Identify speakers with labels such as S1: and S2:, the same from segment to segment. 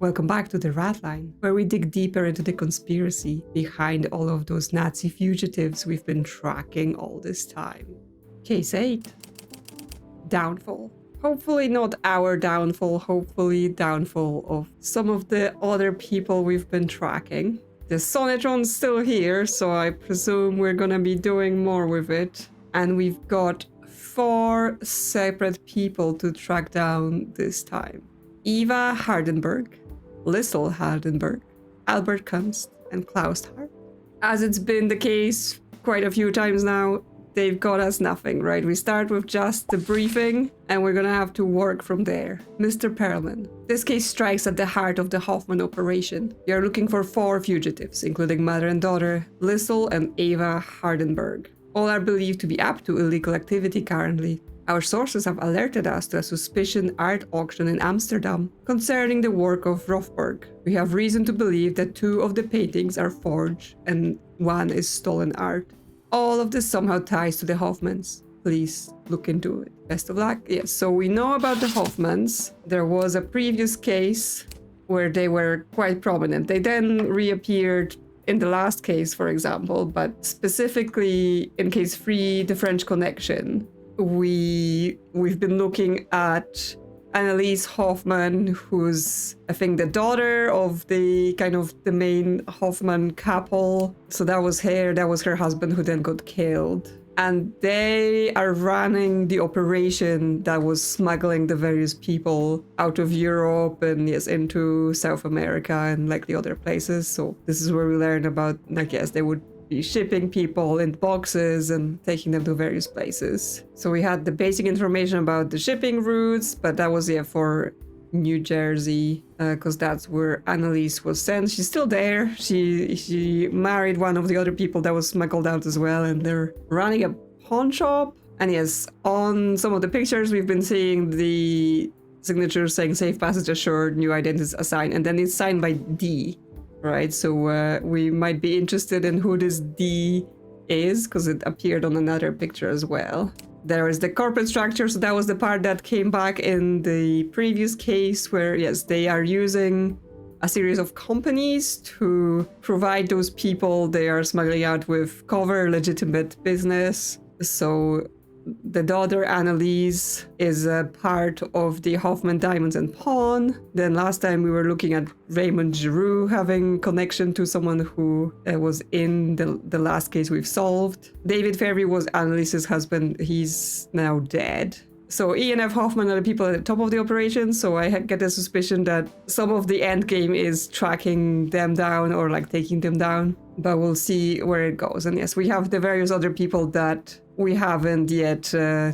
S1: Welcome back to the Ratline, where we dig deeper into the conspiracy behind all of those Nazi fugitives we've been tracking all this time. Case 8. Downfall. Hopefully not our downfall, hopefully downfall of some of the other people we've been tracking. The Sonatron's still here, so I presume we're gonna be doing more with it. And we've got 4 separate people to track down this time. Eva Hardenberg, Lissel Hardenberg, Albert Kunst, and Klaus Hart. As it's been the case quite a few times now, they've got us nothing, right? We start with just the briefing, and we're gonna have to work from there. Mr. Perlman. This case strikes at the heart of the Hoffman operation. We are looking for 4 fugitives, including mother and daughter, Lissel and Eva Hardenberg. All are believed to be up to illegal activity currently. Our sources have alerted us to a suspicious art auction in Amsterdam concerning the work of Rothberg. We have reason to believe that 2 of the paintings are forged and 1 is stolen art. All of this somehow ties to the Hoffmans. Please look into it. Best of luck. Yes, so we know about the Hoffmans. There was a previous case where they were quite prominent. They then reappeared in the last case, for example, but specifically in case 3, the French Connection, we've been looking at Anneliese Hoffman, who's, I think, the daughter of the main Hoffman couple. So that was her husband who then got killed. And they are running the operation that was smuggling the various people out of Europe and yes, into South America and like the other places. So this is where we learn about, like, yes, they would be shipping people in boxes and taking them to various places. So we had the basic information about the shipping routes, but that was for New Jersey, because that's where Anneliese was sent. She's still there. She married one of the other people that was smuggled out as well, and they're running a pawn shop. And yes, on some of the pictures we've been seeing the signature saying safe passage assured, new identities assigned, and then it's signed by D. Right, so we might be interested in who this D is, because it appeared on another picture as well. There is the corporate structure, so that was the part that came back in the previous case where, yes, they are using a series of companies to provide those people they are smuggling out with cover legitimate business. So the daughter, Anneliese, is a part of the Hoffman Diamonds and Pawn. Then last time we were looking at Raymond Giroux having connection to someone who was in the last case we've solved. David Ferry was Anneliese's husband. He's now dead. So E and F Hoffman are the people at the top of the operation, so I get a suspicion that some of the end game is tracking them down or like taking them down. But we'll see where it goes. And yes, we have the various other people that we haven't yet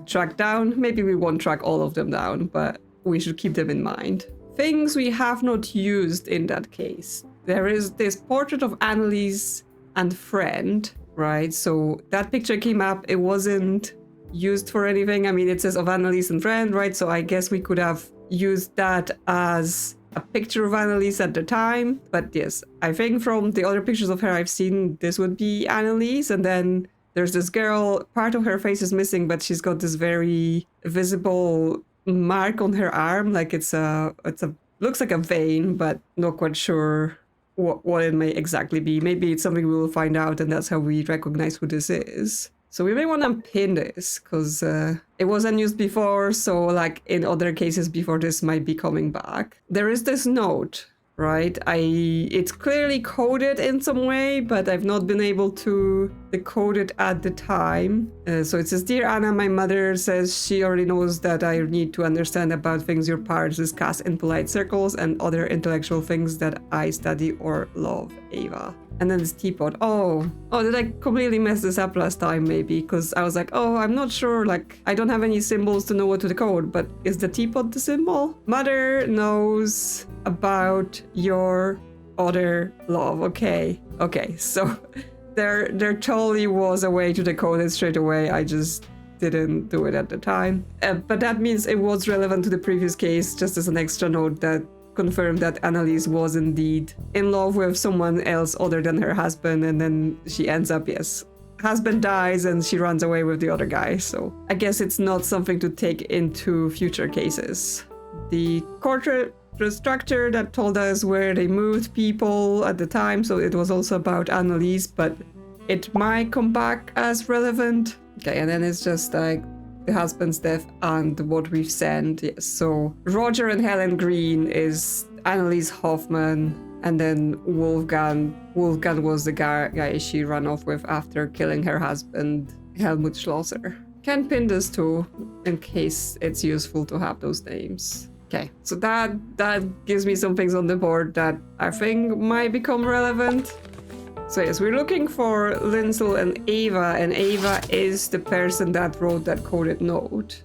S1: tracked down. Maybe we won't track all of them down, but we should keep them in mind. Things we have not used in that case. There is this portrait of Anneliese and friend, right? So that picture came up. It wasn't used for anything. I mean, it says of Anneliese and friend, right? So I guess we could have used that as a picture of Anneliese at the time. But yes, I think from the other pictures of her I've seen, this would be Anneliese. And then there's this girl, part of her face is missing, but she's got this very visible mark on her arm. Like looks like a vein, but not quite sure what it may exactly be. Maybe it's something we will find out, and that's how we recognize who this is. So we may want to pin this, because it wasn't used before, so like in other cases before this might be coming back. There is this note, right? It's clearly coded in some way, but I've not been able to decode it at the time. So it says, Dear Anna, my mother says she already knows that I need to understand about things your parents discuss in polite circles and other intellectual things that I study or love, Ava. And then this teapot. Oh, did I completely mess this up last time maybe? Because I was like, I'm not sure, like, I don't have any symbols to know what to decode, but is the teapot the symbol? Mother knows about your other love. Okay, so there totally was a way to decode it straight away. I just didn't do it at the time. But that means it was relevant to the previous case, just as an extra note that confirmed that Anneliese was indeed in love with someone else other than her husband, and then she ends up, yes, husband dies and she runs away with the other guy. So I guess it's not something to take into future cases. The the structure that told us where they moved people at the time, so it was also about Annalise, but it might come back as relevant. Okay, and then it's just like the husband's death and what we've sent. Yes, so Roger and Helen Green is Annalise Hoffman, and then Wolfgang was the guy she ran off with after killing her husband, Helmut Schlosser. Can pin this too, in case it's useful to have those names. Okay, so that gives me some things on the board that I think might become relevant. So yes, we're looking for Linsel and Ava is the person that wrote that coded note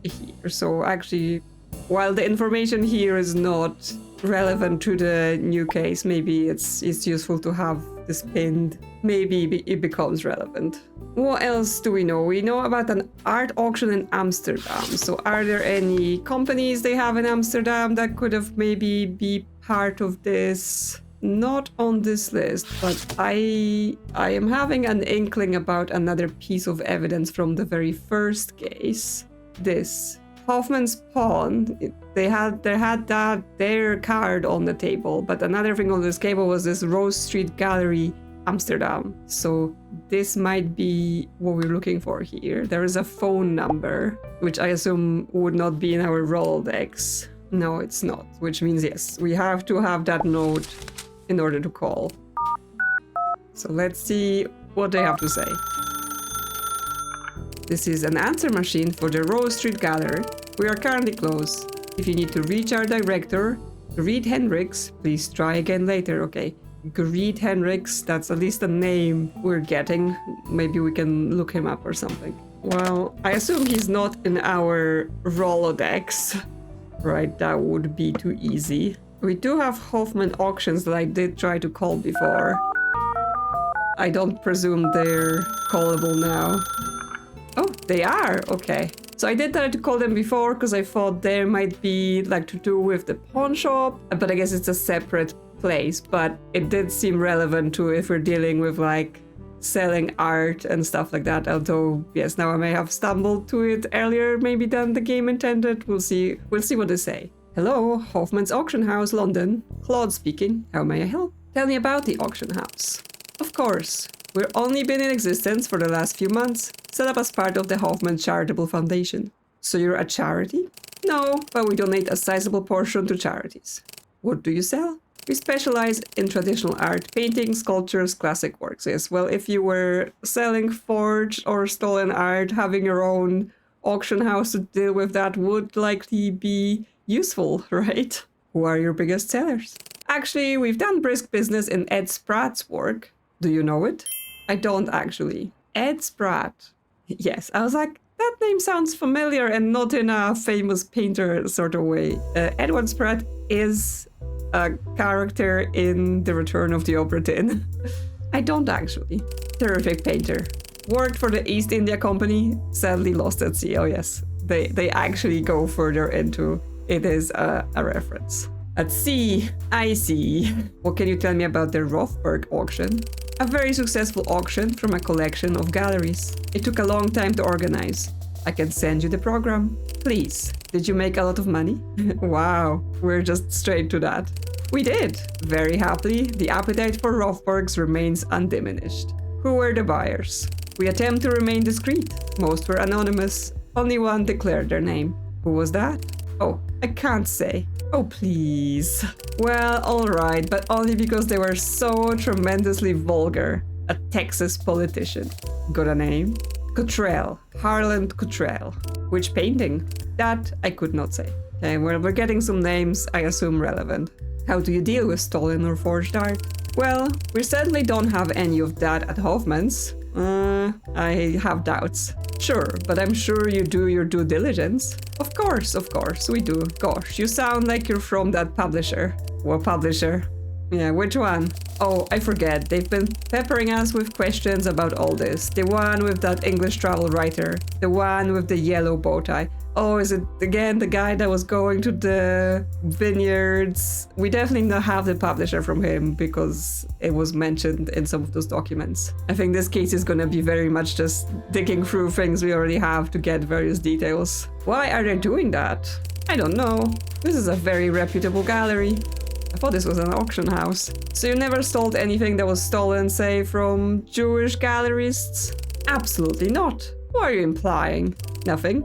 S1: here. So actually, while the information here is not relevant to the new case, maybe it's useful to have this pinned. Maybe it becomes relevant. What else do we know? We know about an art auction in Amsterdam. So are there any companies they have in Amsterdam that could have maybe be part of this? Not on this list, but I am having an inkling about another piece of evidence from the very first case. This Hoffman's pawn. They had their card on the table, but another thing on this table was this Rose Street Gallery, Amsterdam. So this might be what we're looking for here. There is a phone number, which I assume would not be in our Rolodex. No, it's not, which means yes, we have to have that note in order to call. So let's see what they have to say. This is an answer machine for the Rose Street Gallery. We are currently closed. If you need to reach our director, Greet Hendricks, please try again later. Okay, Greet Hendricks, that's at least a name we're getting. Maybe we can look him up or something. Well, I assume he's not in our Rolodex. Right, that would be too easy. We do have Hoffman auctions that I did try to call before. I don't presume they're callable now. Oh, they are, okay. So I did try to call them before because I thought there might be like to do with the pawn shop, but I guess it's a separate place. But it did seem relevant to if we're dealing with like selling art and stuff like that. Although, yes, now I may have stumbled to it earlier maybe than the game intended. We'll see what they say. Hello, Hoffman's Auction House, London. Claude speaking. How may I help? Tell me about the auction house. Of course. We've only been in existence for the last few months, set up as part of the Hoffman Charitable Foundation. So you're a charity? No, but we donate a sizable portion to charities. What do you sell? We specialize in traditional art, paintings, sculptures, classic works. Yes, well, if you were selling forged or stolen art, having your own auction house to deal with that would likely be useful, right? Who are your biggest sellers? Actually, we've done brisk business in Ed Spratt's work. Do you know it? I don't actually. Ed Spratt. Yes, I was like, that name sounds familiar and not in a famous painter sort of way. Edward Spratt is a character in The Return of the Obra Dinn. I don't actually. Terrific painter. Worked for the East India Company, sadly lost at sea. Oh yes, they actually go further into it is a reference. At sea, I see. What can you tell me about the Rothberg auction? A very successful auction from a collection of galleries. It took a long time to organize. I can send you the program. Please, did you make a lot of money? Wow, we're just straight to that. We did. Very happily, the appetite for Rothbergs remains undiminished. Who were the buyers? We attempt to remain discreet. Most were anonymous. Only one declared their name. Who was that? Oh, I can't say. Oh, please. Well, alright, but only because they were so tremendously vulgar. A Texas politician. Got a name? Cottrell. Harland Cottrell. Which painting? That I could not say. Okay, well, we're getting some names I assume relevant. How do you deal with stolen or forged art? Well, we certainly don't have any of that at Hoffman's. I have doubts. Sure, but I'm sure you do your due diligence. Of course, we do. Gosh, you sound like you're from that publisher. What publisher? Yeah, which one? Oh, I forget. They've been peppering us with questions about all this. The one with that English travel writer. The one with the yellow bow tie. Oh, is it again the guy that was going to the vineyards? We definitely don't have the publisher from him because it was mentioned in some of those documents. I think this case is gonna be very much just digging through things we already have to get various details. Why are they doing that? I don't know. This is a very reputable gallery. I thought this was an auction house. So you never sold anything that was stolen, say, from Jewish gallerists? Absolutely not. What are you implying? Nothing.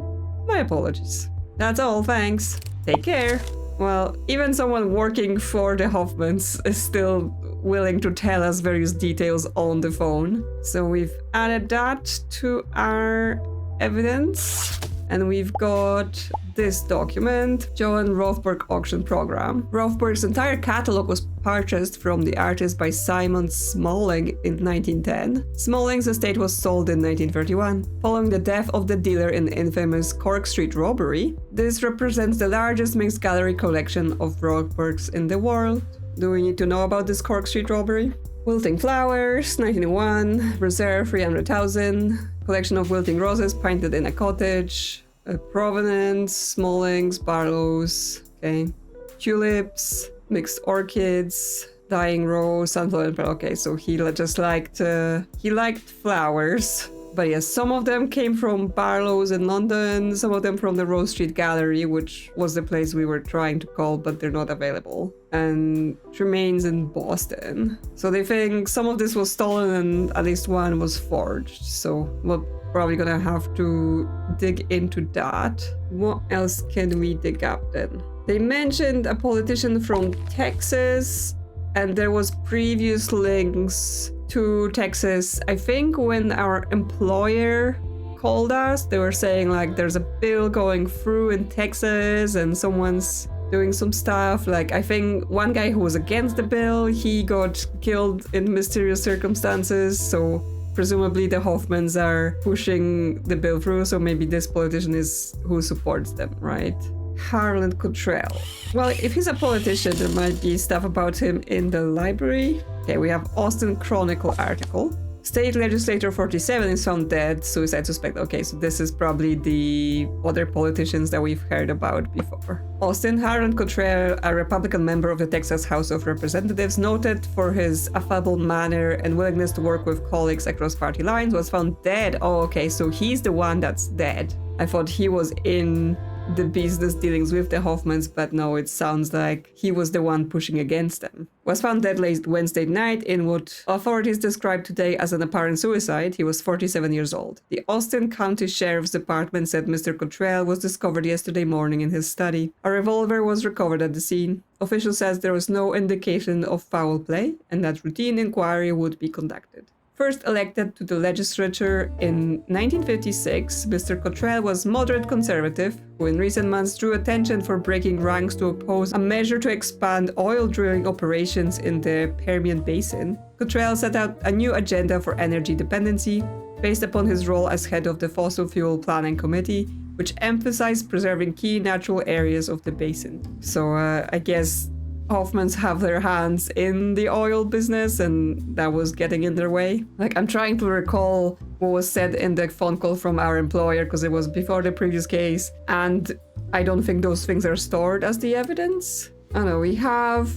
S1: My apologies. That's all, thanks. Take care. Well, even someone working for the Hoffmans is still willing to tell us various details on the phone. So we've added that to our evidence. And we've got this document, Johann Rothberg auction program. Rothberg's entire catalog was purchased from the artist by Simon Smalling in 1910. Smalling's estate was sold in 1931. Following the death of the dealer in the infamous Cork Street robbery, this represents the largest mixed gallery collection of Rothbergs in the world. Do we need to know about this Cork Street robbery? Wilting Flowers, 1901, reserve 300,000, collection of wilting roses painted in a cottage, Provenance, Smallings, Barlows, okay, tulips, mixed orchids, dying rose, sunflower, okay, so he liked flowers. But yes, some of them came from Barlow's in London, some of them from the Rose Street Gallery, which was the place we were trying to call, but they're not available. And remains in Boston. So they think some of this was stolen and at least one was forged. So we're probably gonna have to dig into that. What else can we dig up then? They mentioned a politician from Texas, and there was previous links to Texas. I think when our employer called us, they were saying like there's a bill going through in Texas and someone's doing some stuff. Like I think one guy who was against the bill, he got killed in mysterious circumstances. So presumably the Hoffmans are pushing the bill through. So maybe this politician is who supports them, right? Harland Cottrell. Well, if he's a politician, there might be stuff about him in the library. Okay, we have Austin Chronicle article. State Legislator 47 is found dead, suicide suspect. Okay, so this is probably the other politicians that we've heard about before. Austin Harland Cottrell, a Republican member of the Texas House of Representatives, noted for his affable manner and willingness to work with colleagues across party lines, was found dead. Oh, okay, so he's the one that's dead. I thought he was in the business dealings with the Hoffmans, but no, it sounds like he was the one pushing against them. Was found dead late Wednesday night in what authorities described today as an apparent suicide. He was 47 years old. The Austin County Sheriff's Department said Mr. Cottrell was discovered yesterday morning in his study. A revolver was recovered at the scene. Official says there was no indication of foul play and that routine inquiry would be conducted. First elected to the legislature in 1956, Mr. Cottrell was moderate conservative, who in recent months drew attention for breaking ranks to oppose a measure to expand oil drilling operations in the Permian Basin. Cottrell set out a new agenda for energy dependency, based upon his role as head of the Fossil Fuel Planning Committee, which emphasized preserving key natural areas of the basin. So I guess Hoffmans have their hands in the oil business and that was getting in their way. Like, I'm trying to recall what was said in the phone call from our employer because it was before the previous case, and I don't think those things are stored as the evidence. I don't know, we have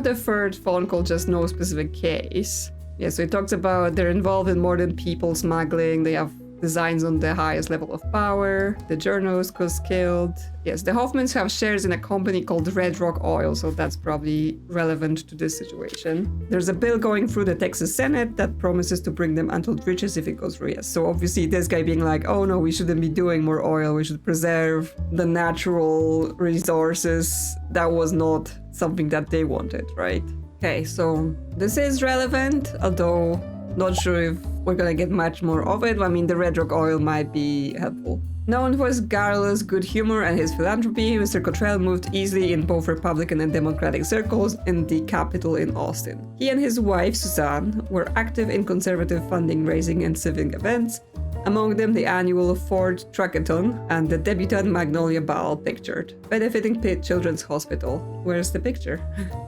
S1: the third phone call, just no specific case. Yeah, so it talks about they're involved in more than people smuggling, they have designs on the highest level of power, the journalist was killed. Yes, the Hoffmans have shares in a company called Red Rock Oil, so that's probably relevant to this situation. There's a bill going through the Texas Senate that promises to bring them untold riches if it goes through. Yes, so obviously this guy being like, oh no, we shouldn't be doing more oil, we should preserve the natural resources. That was not something that they wanted, right? Okay, so this is relevant, although not sure if we're gonna get much more of it. I mean, the Red Rock Oil might be helpful. Known for his garrulous good humor and his philanthropy, Mr. Cottrell moved easily in both Republican and Democratic circles in the capital in Austin. He and his wife, Suzanne, were active in conservative funding raising and civic events, among them the annual Ford Truckathon and the debutante Magnolia Ball pictured, benefiting Pitt Children's Hospital. Where's the picture?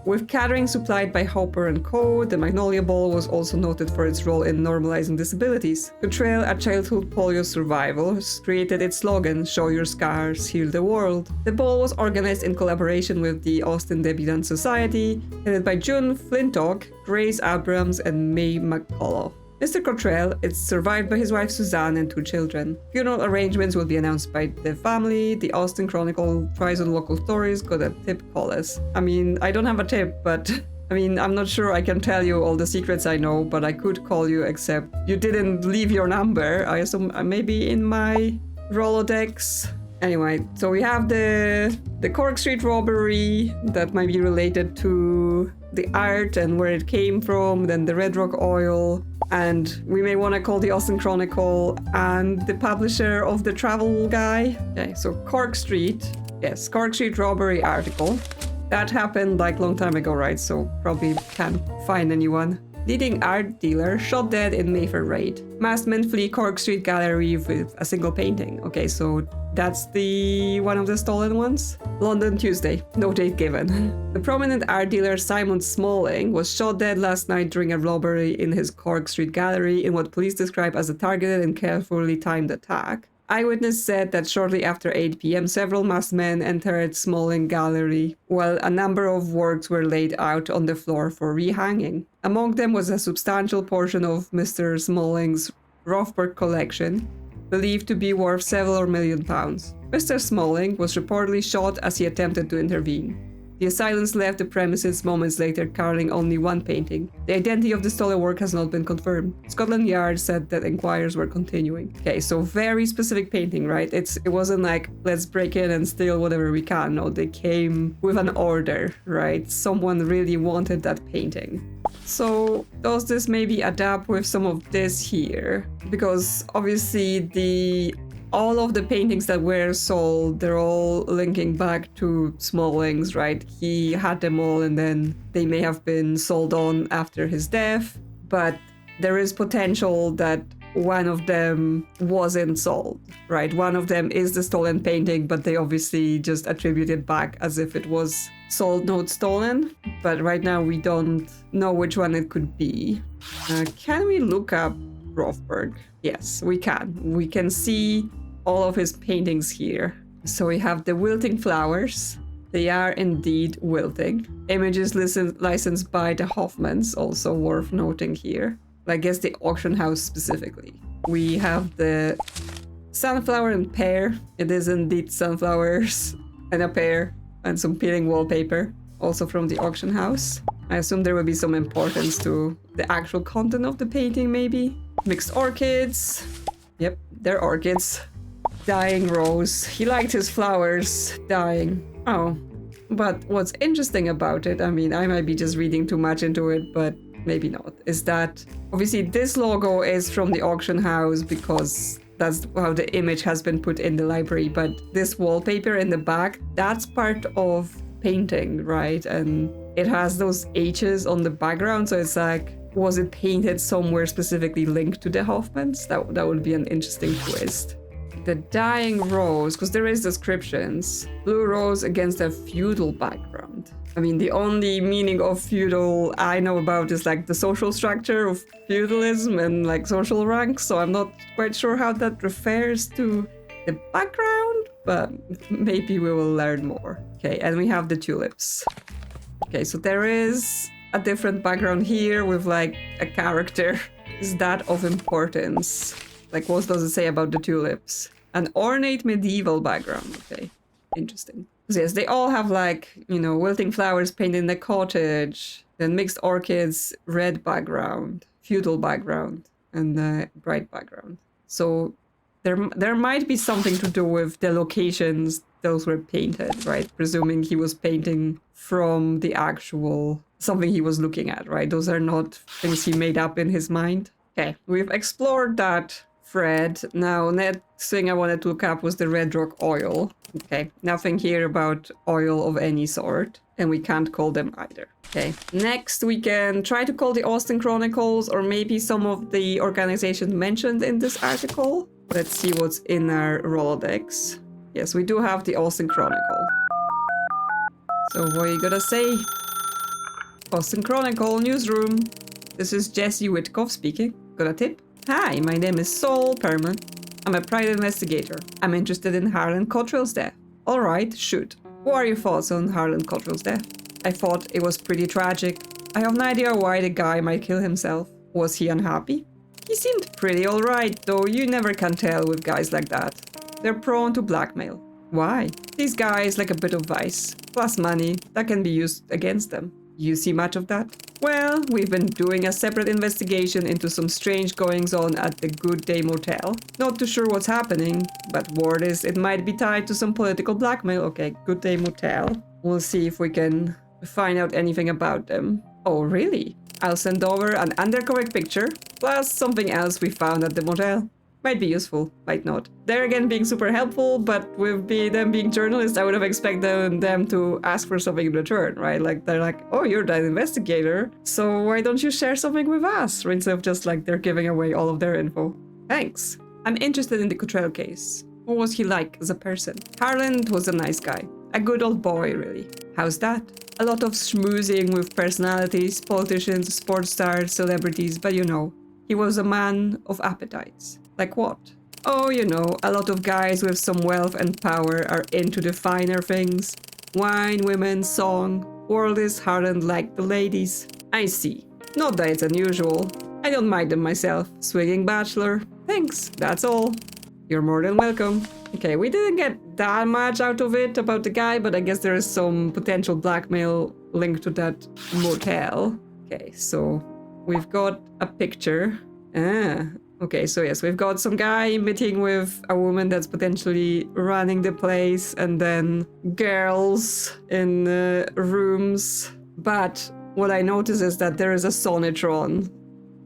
S1: With catering supplied by Hopper & Co., the Magnolia Ball was also noted for its role in normalizing disabilities. Cottrell, a childhood polio survivor, created its slogan, "Show your scars, heal the world." The ball was organized in collaboration with the Austin Debutante Society, headed by June Flintock, Grace Abrams, and May McCullough. Mr. Cottrell is survived by his wife Suzanne and 2 children. Funeral arrangements will be announced by the family. The Austin Chronicle tries on local stories. Got a tip, call us. I mean, I don't have a tip, but I mean, I'm not sure I can tell you all the secrets I know, but I could call you, except you didn't leave your number. I assume maybe in my Rolodex. Anyway, so we have the Cork Street robbery that might be related to the art and where it came from, then the Red Rock oil, and we may want to call the Austin Chronicle and the publisher of the travel guy. Okay, so Cork Street, yes, Cork Street robbery article. That happened like long time ago, right? So probably can't find anyone. Leading art dealer shot dead in Mayfair raid. Masked men flee Cork Street gallery with a single painting. Okay, so that's the one of the stolen ones. London, Tuesday. No date given. The prominent art dealer Simon Smalling was shot dead last night during a robbery in his Cork Street gallery in what police describe as a targeted and carefully timed attack. Eyewitness said that shortly after 8 p.m. several masked men entered Smalling gallery, while a number of works were laid out on the floor for rehanging. Among them was a substantial portion of Mr. Smalling's Rothberg collection, believed to be worth several million pounds. Mr. Smalling was reportedly shot as he attempted to intervene. The assailants left the premises moments later, carrying only one painting. The identity of the stolen work has not been confirmed. Scotland Yard said that inquiries were continuing. Okay, so very specific painting, right? It wasn't like, let's break in and steal whatever we can. No, they came with an order, right? Someone really wanted that painting. So does this maybe adapt with some of this here? Because obviously all of the paintings that were sold, they're all linking back to Smalling's, right? He had them all and then they may have been sold on after his death, but there is potential that one of them wasn't sold, right? One of them is the stolen painting, but they obviously just attribute it back as if it was sold, not stolen. But right now we don't know which one it could be. Can we look up Rothberg? Yes, we can. We can see all of his paintings here. So we have the wilting flowers. They are indeed wilting. Images licensed by the Hoffmans, also worth noting here. I guess the auction house specifically. We have the sunflower and pear. It is indeed sunflowers and a pear and some peeling wallpaper, also from the auction house. I assume there will be some importance to the actual content of the painting, maybe. Mixed orchids. Yep, they're orchids. Dying rose. He liked his flowers dying. Oh, but what's interesting about it, I mean, I might be just reading too much into it, but maybe not, is that obviously this logo is from the auction house because that's how the image has been put in the library, but this wallpaper in the back, that's part of painting, right? And it has those H's on the background, so it's like, was it painted somewhere specifically linked to the Hoffmans? That would be an interesting twist. The dying rose, because there is descriptions. Blue rose against a feudal background. I mean, the only meaning of feudal I know about is like the social structure of feudalism and like social ranks, so I'm not quite sure how that refers to the background, but maybe we will learn more. Okay, and we have the tulips. Okay, so there is a different background here with like a character. Is that of importance? Like, what does it say about the tulips? An ornate medieval background. Okay, interesting. So yes, they all have like, you know, wilting flowers painted in the cottage, then mixed orchids, red background, feudal background, and bright background. So there might be something to do with the locations those were painted, right? Presuming he was painting from the actual something he was looking at, right? Those are not things he made up in his mind. Okay, we've explored that thread. Now, next thing I wanted to look up was the Red Rock oil. Okay, nothing here about oil of any sort, and we can't call them either. Okay, next we can try to call the Austin Chronicles or maybe some of the organizations mentioned in this article. Let's see what's in our Rolodex. Yes, we do have the Austin Chronicle. So what are you gonna say? Austin Chronicle newsroom. This is Jesse Witkoff speaking. Got a tip? Hi, my name is Saul Perman. I'm a private investigator. I'm interested in Harland Cottrell's death. Alright, shoot. What are your thoughts on Harland Cottrell's death? I thought it was pretty tragic. I have no idea why the guy might kill himself. Was he unhappy? He seemed pretty alright, though you never can tell with guys like that. They're prone to blackmail. Why? These guys like a bit of vice, plus money, that can be used against them. You see much of that? Well, we've been doing a separate investigation into some strange goings-on at the Good Day Motel. Not too sure what's happening, but word is it might be tied to some political blackmail. Okay, Good Day Motel. We'll see if we can find out anything about them. Oh, really? I'll send over an undercover picture, plus something else we found at the motel. Might be useful, might not. They're again being super helpful, but with them being journalists, I would have expected them to ask for something in return, right? Like, they're like, oh, you're the investigator, so why don't you share something with us? Instead of just like, they're giving away all of their info. Thanks. I'm interested in the Cottrell case. What was he like as a person? Harland was a nice guy. A good old boy, really. How's that? A lot of schmoozing with personalities, politicians, sports stars, celebrities, but you know, he was a man of appetites. Like what? Oh, you know, a lot of guys with some wealth and power are into the finer things. Wine, women, song. World is Harland like the ladies. I see. Not that it's unusual. I don't mind them myself. Swinging bachelor. Thanks, that's all. You're more than welcome. Okay, we didn't get that much out of it about the guy, but I guess there is some potential blackmail linked to that motel. Okay, so we've got a picture. Okay, so yes, we've got some guy meeting with a woman that's potentially running the place, and then girls in rooms. But what I notice is that there is a sonotron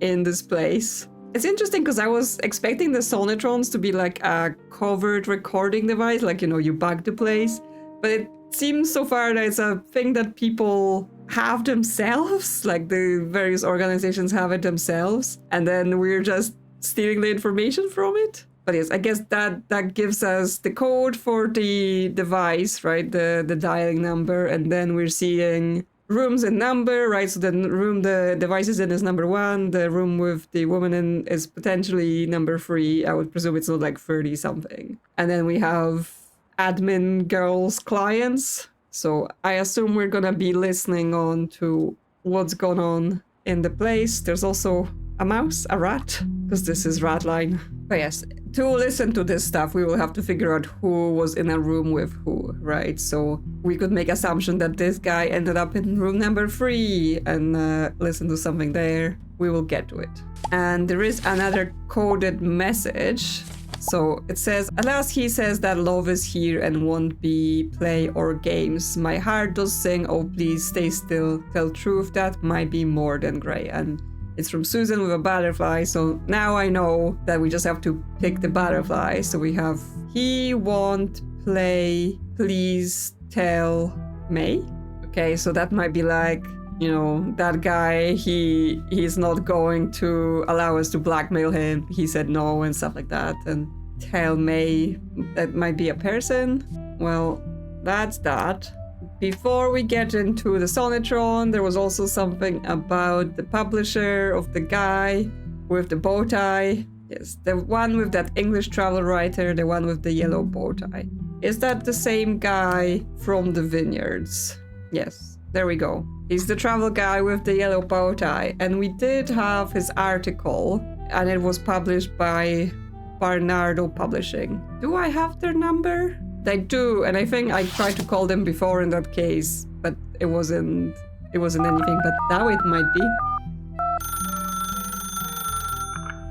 S1: in this place. It's interesting because I was expecting the sonotrons to be like a covered recording device, like, you know, you bug the place. But it seems so far that it's a thing that people have themselves, like the various organizations have it themselves, and then we're just stealing the information from it. But yes, I guess that gives us the code for the device, right? The dialing number, and then we're seeing rooms and number, right? So the room the device is in is number 1, the room with the woman in is potentially number 3. I would presume it's not like 30 something. And then we have admin girls clients. So I assume we're gonna be listening on to what's going on in the place. There's also a mouse, a rat, because this is Ratline. But yes, to listen to this stuff, we will have to figure out who was in a room with who, right? So we could make assumption that this guy ended up in room number 3 and listen to something there. We will get to it. And there is another coded message. So it says, at last he says that love is here and won't be play or games. My heart does sing, oh please stay still. Tell truth that might be more than grey. And it's from Susan with a butterfly, so now I know that we just have to pick the butterfly. So we have, he won't play, please tell May. Okay, so that might be like, you know, that guy, he's not going to allow us to blackmail him. He said no and stuff like that. And tell May, that might be a person. Well, that's that. Before we get into the Sonotron, there was also something about the publisher of the guy with the bow tie. Yes, the one with that English travel writer, the one with the yellow bow tie. Is that the same guy from the vineyards? Yes, there we go. He's the travel guy with the yellow bow tie. And we did have his article, and it was published by Barnardo Publishing. Do I have their number? I do, and I think I tried to call them before in that case, but it wasn't anything, but now it might be.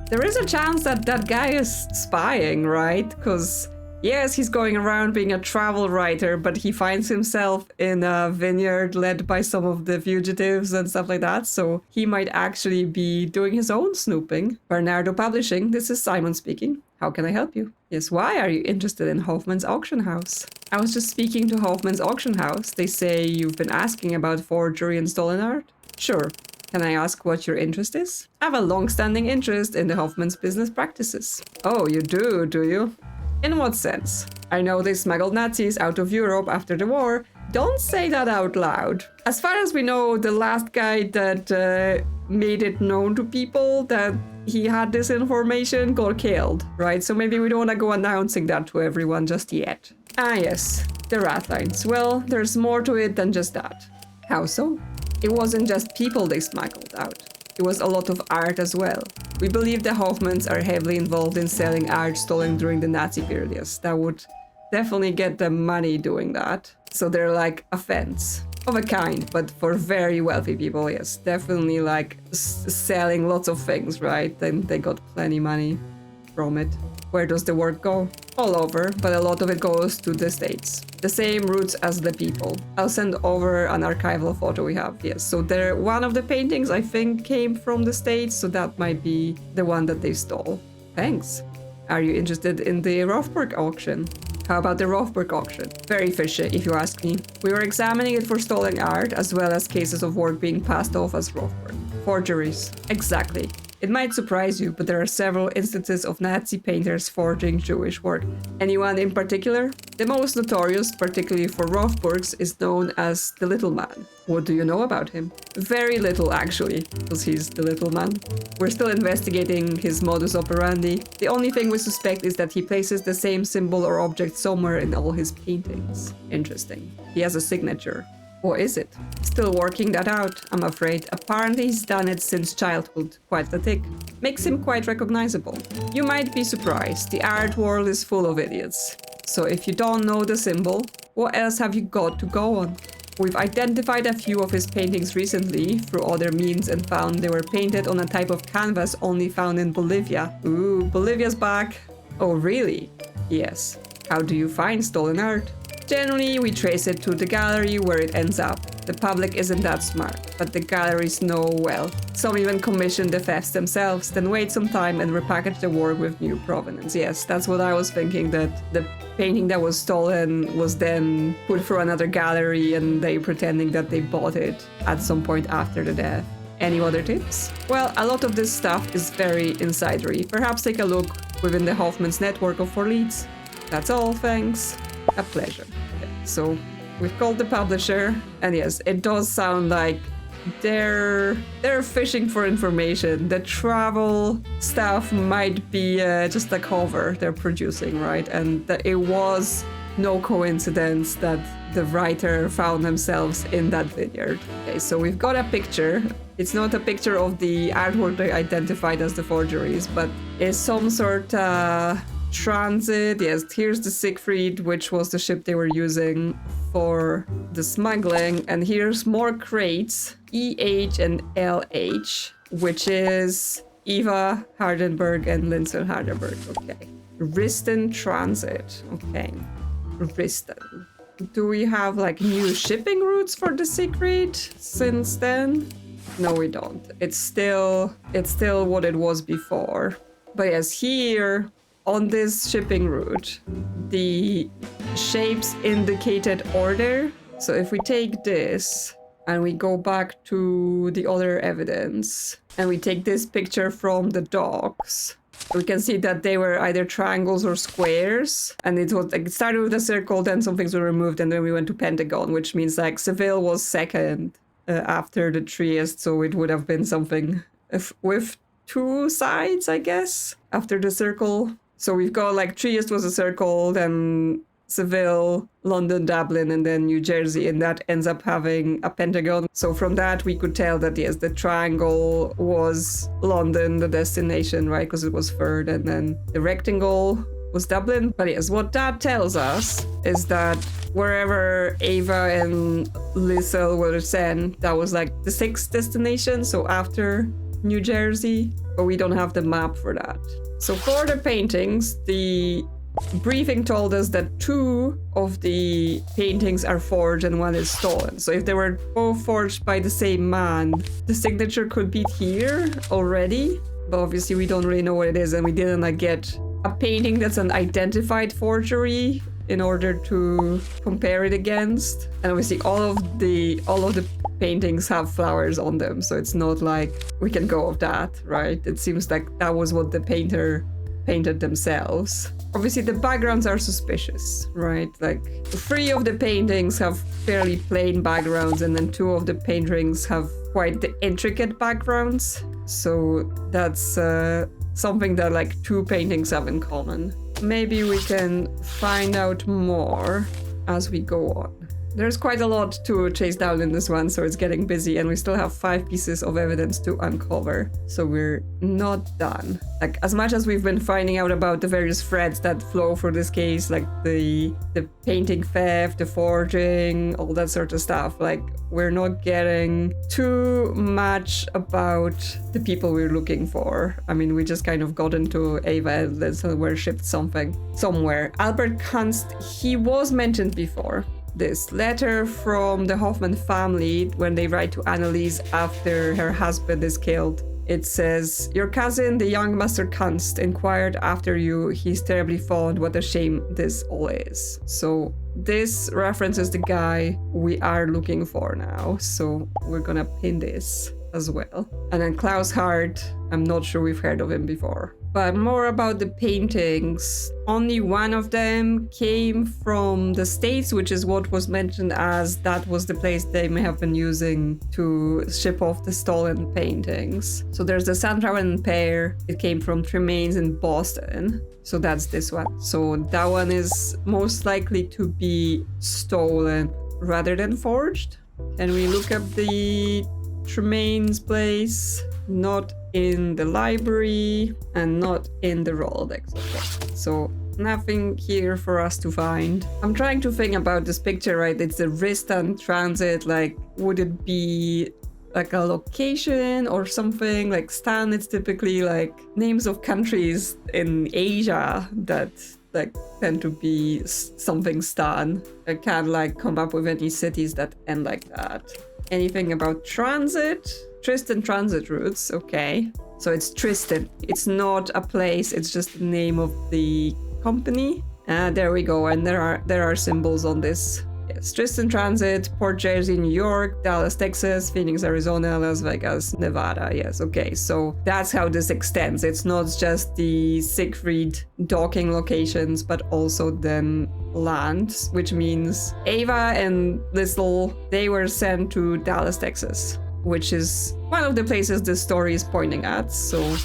S1: There is a chance that that guy is spying, right? Because yes, he's going around being a travel writer, but he finds himself in a vineyard led by some of the fugitives and stuff like that, so he might actually be doing his own snooping. Barnardo Publishing, this is Simon speaking. How can I help you? Yes, why are you interested in Hoffman's auction house? I was just speaking to Hoffman's auction house. They say you've been asking about forgery and stolen art? Sure. Can I ask what your interest is? I have a long-standing interest in the Hoffman's business practices. Oh, you do you? In what sense? I know they smuggled Nazis out of Europe after the war. Don't say that out loud. As far as we know, the last guy that made it known to people that he had this information got killed, right? So maybe we don't want to go announcing that to everyone just yet. Ah yes, the Ratlines. Well, there's more to it than just that. How so? It wasn't just people they smuggled out. it was a lot of art as well. We believe the Hoffmans are heavily involved in selling art stolen during the Nazi period. Yes, that would definitely get them money doing that. So they're like a fence of a kind, but for very wealthy people, yes. Definitely like selling lots of things, right? Then they got plenty money from it. Where does the work go? All over, but a lot of it goes to the States. The same routes as the people. I'll send over an archival photo we have, yes. So one of the paintings I think came from the States, so that might be the one that they stole. Thanks. Are you interested in the Rothberg auction? How about the Rothberg auction? Very fishy, if you ask me. We were examining it for stolen art, as well as cases of work being passed off as Rothberg. Forgeries. Exactly. It might surprise you, but there are several instances of Nazi painters forging Jewish work. Anyone in particular? The most notorious, particularly for Rothbergs, is known as the Little Man. What do you know about him? Very little, actually, because he's the Little Man. We're still investigating his modus operandi. The only thing we suspect is that he places the same symbol or object somewhere in all his paintings. Interesting. He has a signature. Or is it? Still working that out, I'm afraid. Apparently he's done it since childhood, quite the tick. Makes him quite recognizable. You might be surprised, the art world is full of idiots. So if you don't know the symbol, what else have you got to go on? We've identified a few of his paintings recently through other means and found they were painted on a type of canvas only found in Bolivia. Ooh, Bolivia's back. Oh really? Yes. How do you find stolen art? Generally, we trace it to the gallery where it ends up. The public isn't that smart, but the galleries know well. Some even commission the thefts themselves, then wait some time and repackage the work with new provenance. Yes, that's what I was thinking, that the painting that was stolen was then put through another gallery and they pretending that they bought it at some point after the death. Any other tips? Well, a lot of this stuff is very insidery. Perhaps take a look within the Hoffman's network of 4 leads. That's all, thanks. A pleasure. Okay, so we've called the publisher, and yes, it does sound like they're fishing for information. The travel stuff might be just a cover they're producing, right? And that it was no coincidence that the writer found themselves in that vineyard. Okay, so we've got a picture. It's not a picture of the artwork they identified as the forgeries, but it's some sort of transit. Yes, here's the Siegfried, which was the ship they were using for the smuggling, and here's more crates, EH and LH, which is Eva Hardenberg and Lindsay Hardenberg. Okay, Riston Transit. Okay, Riston. Do we have like new shipping routes for the Siegfried since then? No, we don't. It's still what it was before. But yes, here on this shipping route, the shapes indicated order. So if we take this and we go back to the other evidence and we take this picture from the docks, we can see that they were either triangles or squares. And it was like, it started with a circle, then some things were removed, and then we went to pentagon, which means like Seville was second after the Trieste. So it would have been something with 2 sides, I guess, after the circle. So we've got like Trieste was a circle, then Seville, London, Dublin, and then New Jersey, and that ends up having a pentagon. So from that we could tell that yes, the triangle was London, the destination, right? Because it was third, and then the rectangle was Dublin. But yes, what that tells us is that wherever Ava and Lissel were sent, that was like the 6th destination, so after New Jersey, but we don't have the map for that. So for the paintings, the briefing told us that 2 of the paintings are forged and 1 is stolen. So if they were both forged by the same man, the signature could be here already, but obviously we don't really know what it is, and we didn't like get a painting that's an identified forgery in order to compare it against. And obviously all of the paintings have flowers on them, so it's not like we can go off that, right? It seems like that was what the painter painted themselves. Obviously the backgrounds are suspicious, right? Like 3 of the paintings have fairly plain backgrounds, and then 2 of the paintings have quite the intricate backgrounds. So that's something that like 2 paintings have in common. Maybe we can find out more as we go on. There's quite a lot to chase down in this one, so it's getting busy, and we still have 5 pieces of evidence to uncover. So we're not done. Like, as much as we've been finding out about the various threads that flow through this case, like the painting theft, the forging, all that sort of stuff, like, we're not getting too much about the people we're looking for. I mean, we just kind of got into Ava and then worshipped something somewhere. Albert Kunst, he was mentioned before. This letter from the Hoffman family when they write to Anneliese after her husband is killed. It says, your cousin, the young Master Kunst, inquired after you. He's terribly fond. What a shame this all is. So this references the guy we are looking for now. So we're gonna pin this as well. And then Klaus Hart, I'm not sure we've heard of him before. But more about the paintings. Only one of them came from the States, which is what was mentioned as that was the place they may have been using to ship off the stolen paintings. So there's the Sandhagen pair. It came from Tremaines in Boston. So that's this one. So that one is most likely to be stolen rather than forged. Can we look up the Tremaine's place? Not in the library and not in the Rolodex. Okay. So nothing here for us to find. I'm trying to think about this picture, right? It's the Ristan transit. Like, would it be like a location or something? Like Stan, it's typically like names of countries in Asia that like tend to be something Stan. I can't like come up with any cities that end like that. Anything about transit? Tristan transit routes, okay. So it's Tristan. It's not a place, it's just the name of the company. There we go, and there are symbols on this. Yes, Tristan Transit, Port Jersey, New York, Dallas, Texas, Phoenix, Arizona, Las Vegas, Nevada. Yes, okay, so that's how this extends. It's not just the Siegfried docking locations, but also then land, which means Ava and Liesl, they were sent to Dallas, Texas, which is one of the places this story is pointing at. So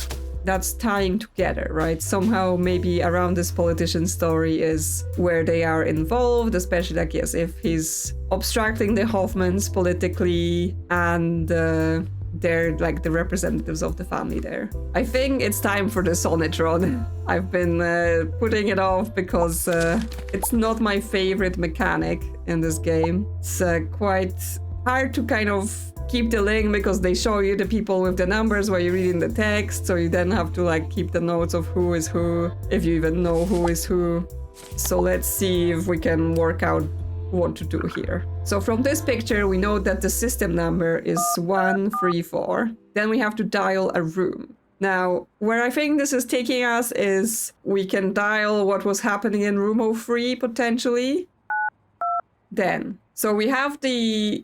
S1: that's tying together, right? Somehow maybe around this politician story is where they are involved, especially like, yes, if he's obstructing the Hoffmans politically and they're like the representatives of the family there. I think it's time for the Sonetron. I've been putting it off because it's not my favorite mechanic in this game. It's quite hard to kind of keep the link because they show you the people with the numbers while you're reading the text, so you then have to like keep the notes of who is who, if you even know who is who. So let's see if we can work out what to do here. So from this picture we know that the system number is 134. Then we have to dial a room. Now, where I think this is taking us is we can dial what was happening in room 03 potentially. Then, so we have the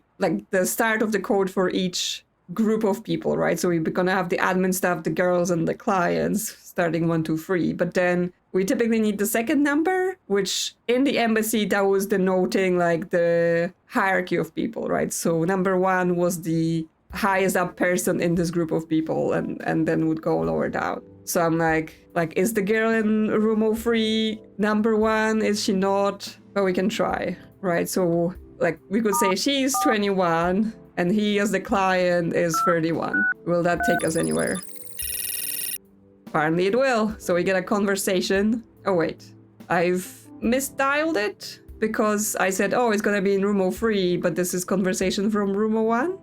S1: start of the code for each group of people, right? So we're gonna have the admin staff, the girls, and the clients starting 1, 2, 3. But then we typically need the second number, which in the embassy, that was denoting like the hierarchy of people, right? So number 1 was the highest up person in this group of people, and then would go lower down. So I'm like, is the girl in room 03 number 1? Is she not? But we can try, right? So like we could say she's 21 and he as the client is 31. Will that take us anywhere? Apparently it will. So we get a conversation. Oh wait, I've misdialed it because I said, oh, it's gonna be in room 03, but this is conversation from room 01.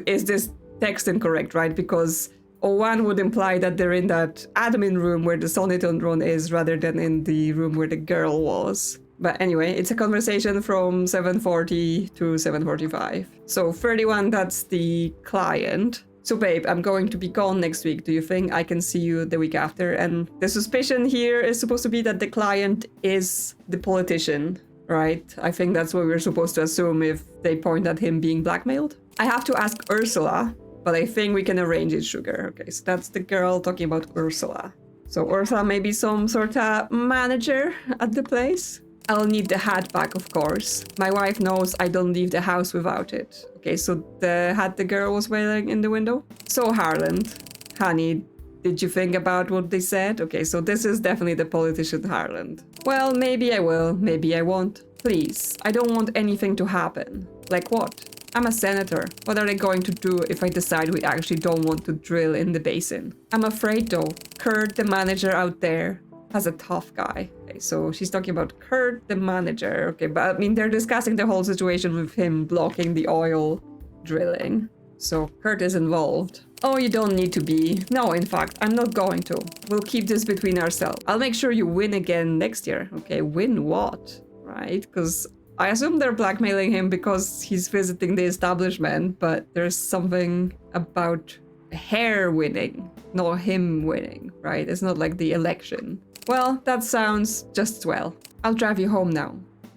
S1: Is this text incorrect, right? Because 01 would imply that they're in that admin room where the Sonetron is rather than in the room where the girl was. But anyway, it's a conversation from 7:40 to 7:45. So 31, that's the client. So babe, I'm going to be gone next week. Do you think I can see you the week after? And the suspicion here is supposed to be that the client is the politician, right? I think that's what we're supposed to assume if they point at him being blackmailed. I have to ask Ursula, but I think we can arrange it, sugar. Okay, so that's the girl talking about Ursula. So Ursula may be some sort of manager at the place. I'll need the hat back, of course. My wife knows I don't leave the house without it. Okay, so the hat the girl was wearing in the window. So Harland, honey, did you think about what they said? Okay, so this is definitely the politician Harland. Well, maybe I will, maybe I won't. Please, I don't want anything to happen. Like what? I'm a senator. What are they going to do if I decide we actually don't want to drill in the basin? I'm afraid though. Kurt, the manager out there, has a tough guy. Okay, so she's talking about Kurt, the manager. Okay, but I mean, they're discussing the whole situation with him blocking the oil drilling. So Kurt is involved. Oh, you don't need to be. No, in fact, I'm not going to. We'll keep this between ourselves. I'll make sure you win again next year. Okay, win what? Right? Because I assume they're blackmailing him because he's visiting the establishment, but there's something about her winning, not him winning, right? It's not like the election. Well, that sounds just swell. I'll drive you home now.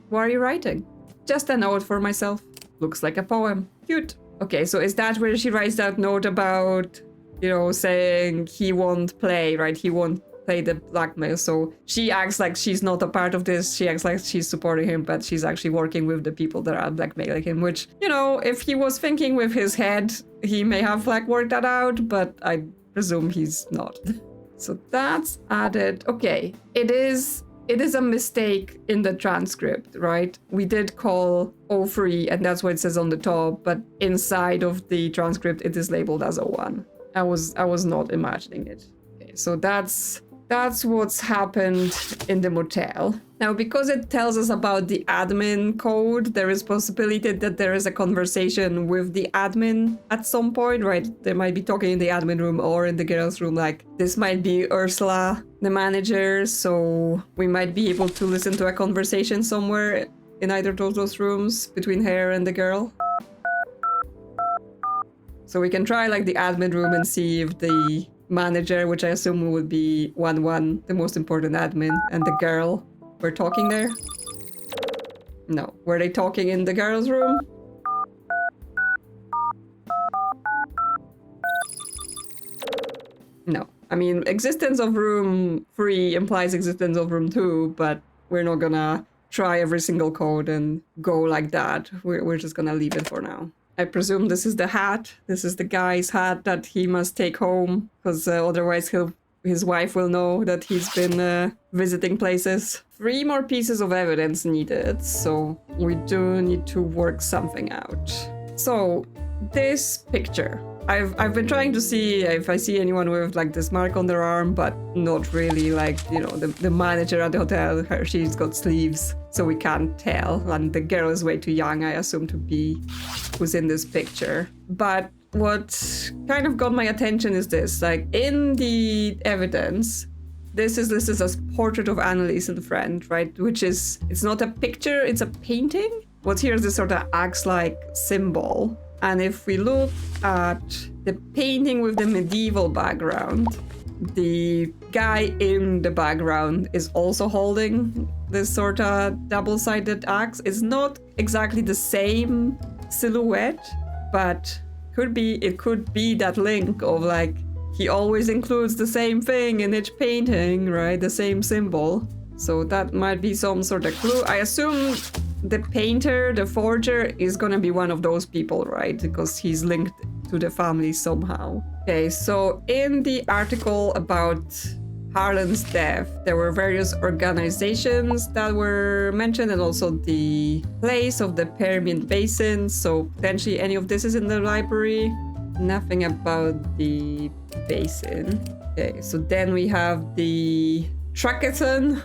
S1: What are you writing? Just a note for myself. Looks like a poem. Cute. Okay, so is that where she writes that note about, you know, saying he won't play, right? He won't play the blackmail. So she acts like she's not a part of this. She acts like she's supporting him, but she's actually working with the people that are blackmailing him, which, you know, if he was thinking with his head, he may have like worked that out, but I presume he's not. So that's added. Okay, it is a mistake in the transcript, right? We did call 03 and that's what it says on the top, but inside of the transcript it is labeled as 01. I was not imagining it. Okay, so that's what's happened in the motel. Now, because it tells us about the admin code, there is possibility that there is a conversation with the admin at some point, right? They might be talking in the admin room or in the girls' room, like this might be Ursula, the manager, so we might be able to listen to a conversation somewhere in either of those rooms between her and the girl. So we can try like the admin room and see if the manager, which I assume would be 1-1, the most important admin, and the girl were talking there. No. Were they talking in the girls' room? No. I mean, existence of room 3 implies existence of room 2, but we're not gonna try every single code and go like that. We're just gonna leave it for now. I presume this is the hat. This is the guy's hat that he must take home, because otherwise his wife will know that he's been visiting places. 3 more pieces of evidence needed, so we do need to work something out. So this picture, I've been trying to see if I see anyone with like this mark on their arm, but not really. Like, you know, the manager at the hotel, she's got sleeves, so we can't tell. And the girl is way too young, I assume, to be who's in this picture. But what kind of got my attention is this, like in the evidence, this is listed as portrait of Annalise and friend, right? Which is, it's not a picture, it's a painting. What's here is this sort of axe-like symbol. And if we look at the painting with the medieval background, the guy in the background is also holding this sort of double-sided axe. It's not exactly the same silhouette, but it could be that link of like, he always includes the same thing in each painting, right? The same symbol. So that might be some sort of clue. I assume the painter, the forger, is gonna be one of those people, right? Because he's linked to the family somehow. Okay, so in the article about Harland's death, there were various organizations that were mentioned and also the place of the Permian Basin. So potentially any of this is in the library. Nothing about the basin. Okay, so then we have the Trackathon,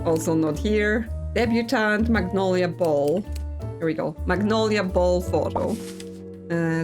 S1: also not here. Debutante Magnolia Ball. Here we go. Magnolia Ball photo.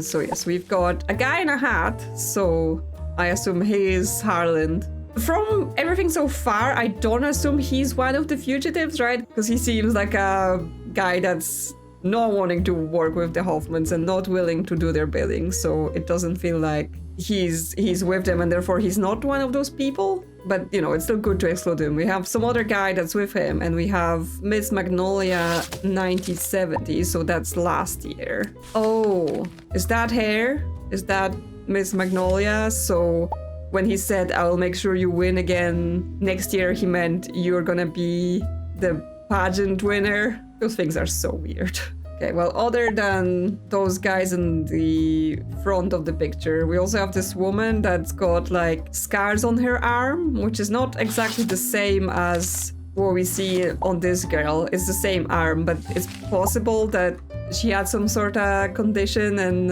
S1: So yes, we've got a guy in a hat, so I assume he is Harland. From everything so far, I don't assume he's one of the fugitives, right? Because he seems like a guy that's not wanting to work with the Hoffmans and not willing to do their bidding, so it doesn't feel like he's with them and therefore he's not one of those people. But, you know, it's still good to exclude him. We have some other guy that's with him, and we have Miss Magnolia 1970, so that's last year. Oh, is that her? Is that Miss Magnolia? So when he said, I'll make sure you win again next year, he meant you're gonna be the pageant winner? Those things are so weird. Okay, well, other than those guys in the front of the picture, we also have this woman that's got like scars on her arm, which is not exactly the same as what we see on this girl is the same arm, but it's possible that she had some sort of condition and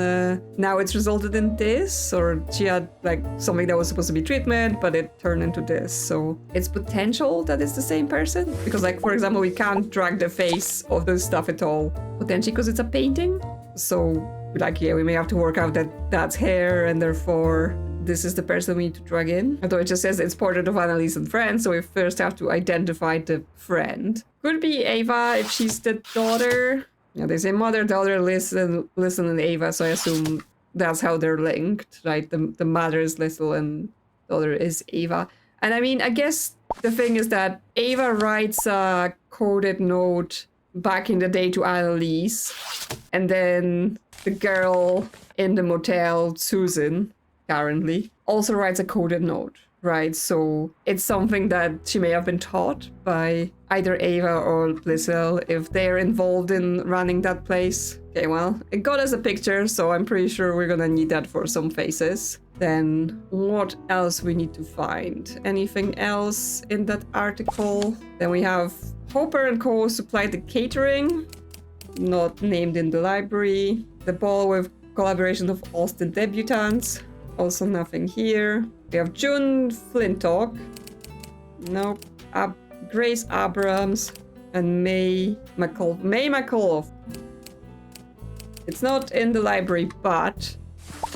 S1: now it's resulted in this, or she had like something that was supposed to be treatment, but it turned into this. So it's potential that it's the same person, because like, for example, we can't drag the face of the stuff at all, potentially because it's a painting. So like, yeah, we may have to work out that that's hair and therefore this is the person we need to drag in. Although it just says it's portrait of Annalise and friend, so we first have to identify the friend. Could be Ava if she's the daughter. Yeah, they say mother, daughter, listen, and Ava, so I assume that's how they're linked, right? The mother is Little and daughter is Ava. And I mean, I guess the thing is that Ava writes a coded note back in the day to Annalise, and then the girl in the motel, Susan, currently, also writes a coded note, right? So it's something that she may have been taught by either Ava or Blizzle if they're involved in running that place. Okay, well, it got us a picture, so I'm pretty sure we're gonna need that for some faces. Then what else we need to find? Anything else in that article? Then we have Hopper and Co. supplied the catering, not named in the library. The ball with collaboration of Austin debutantes. Also nothing here. We have June Flintock. Nope. Grace Abrams and May McAuliffe. It's not in the library, but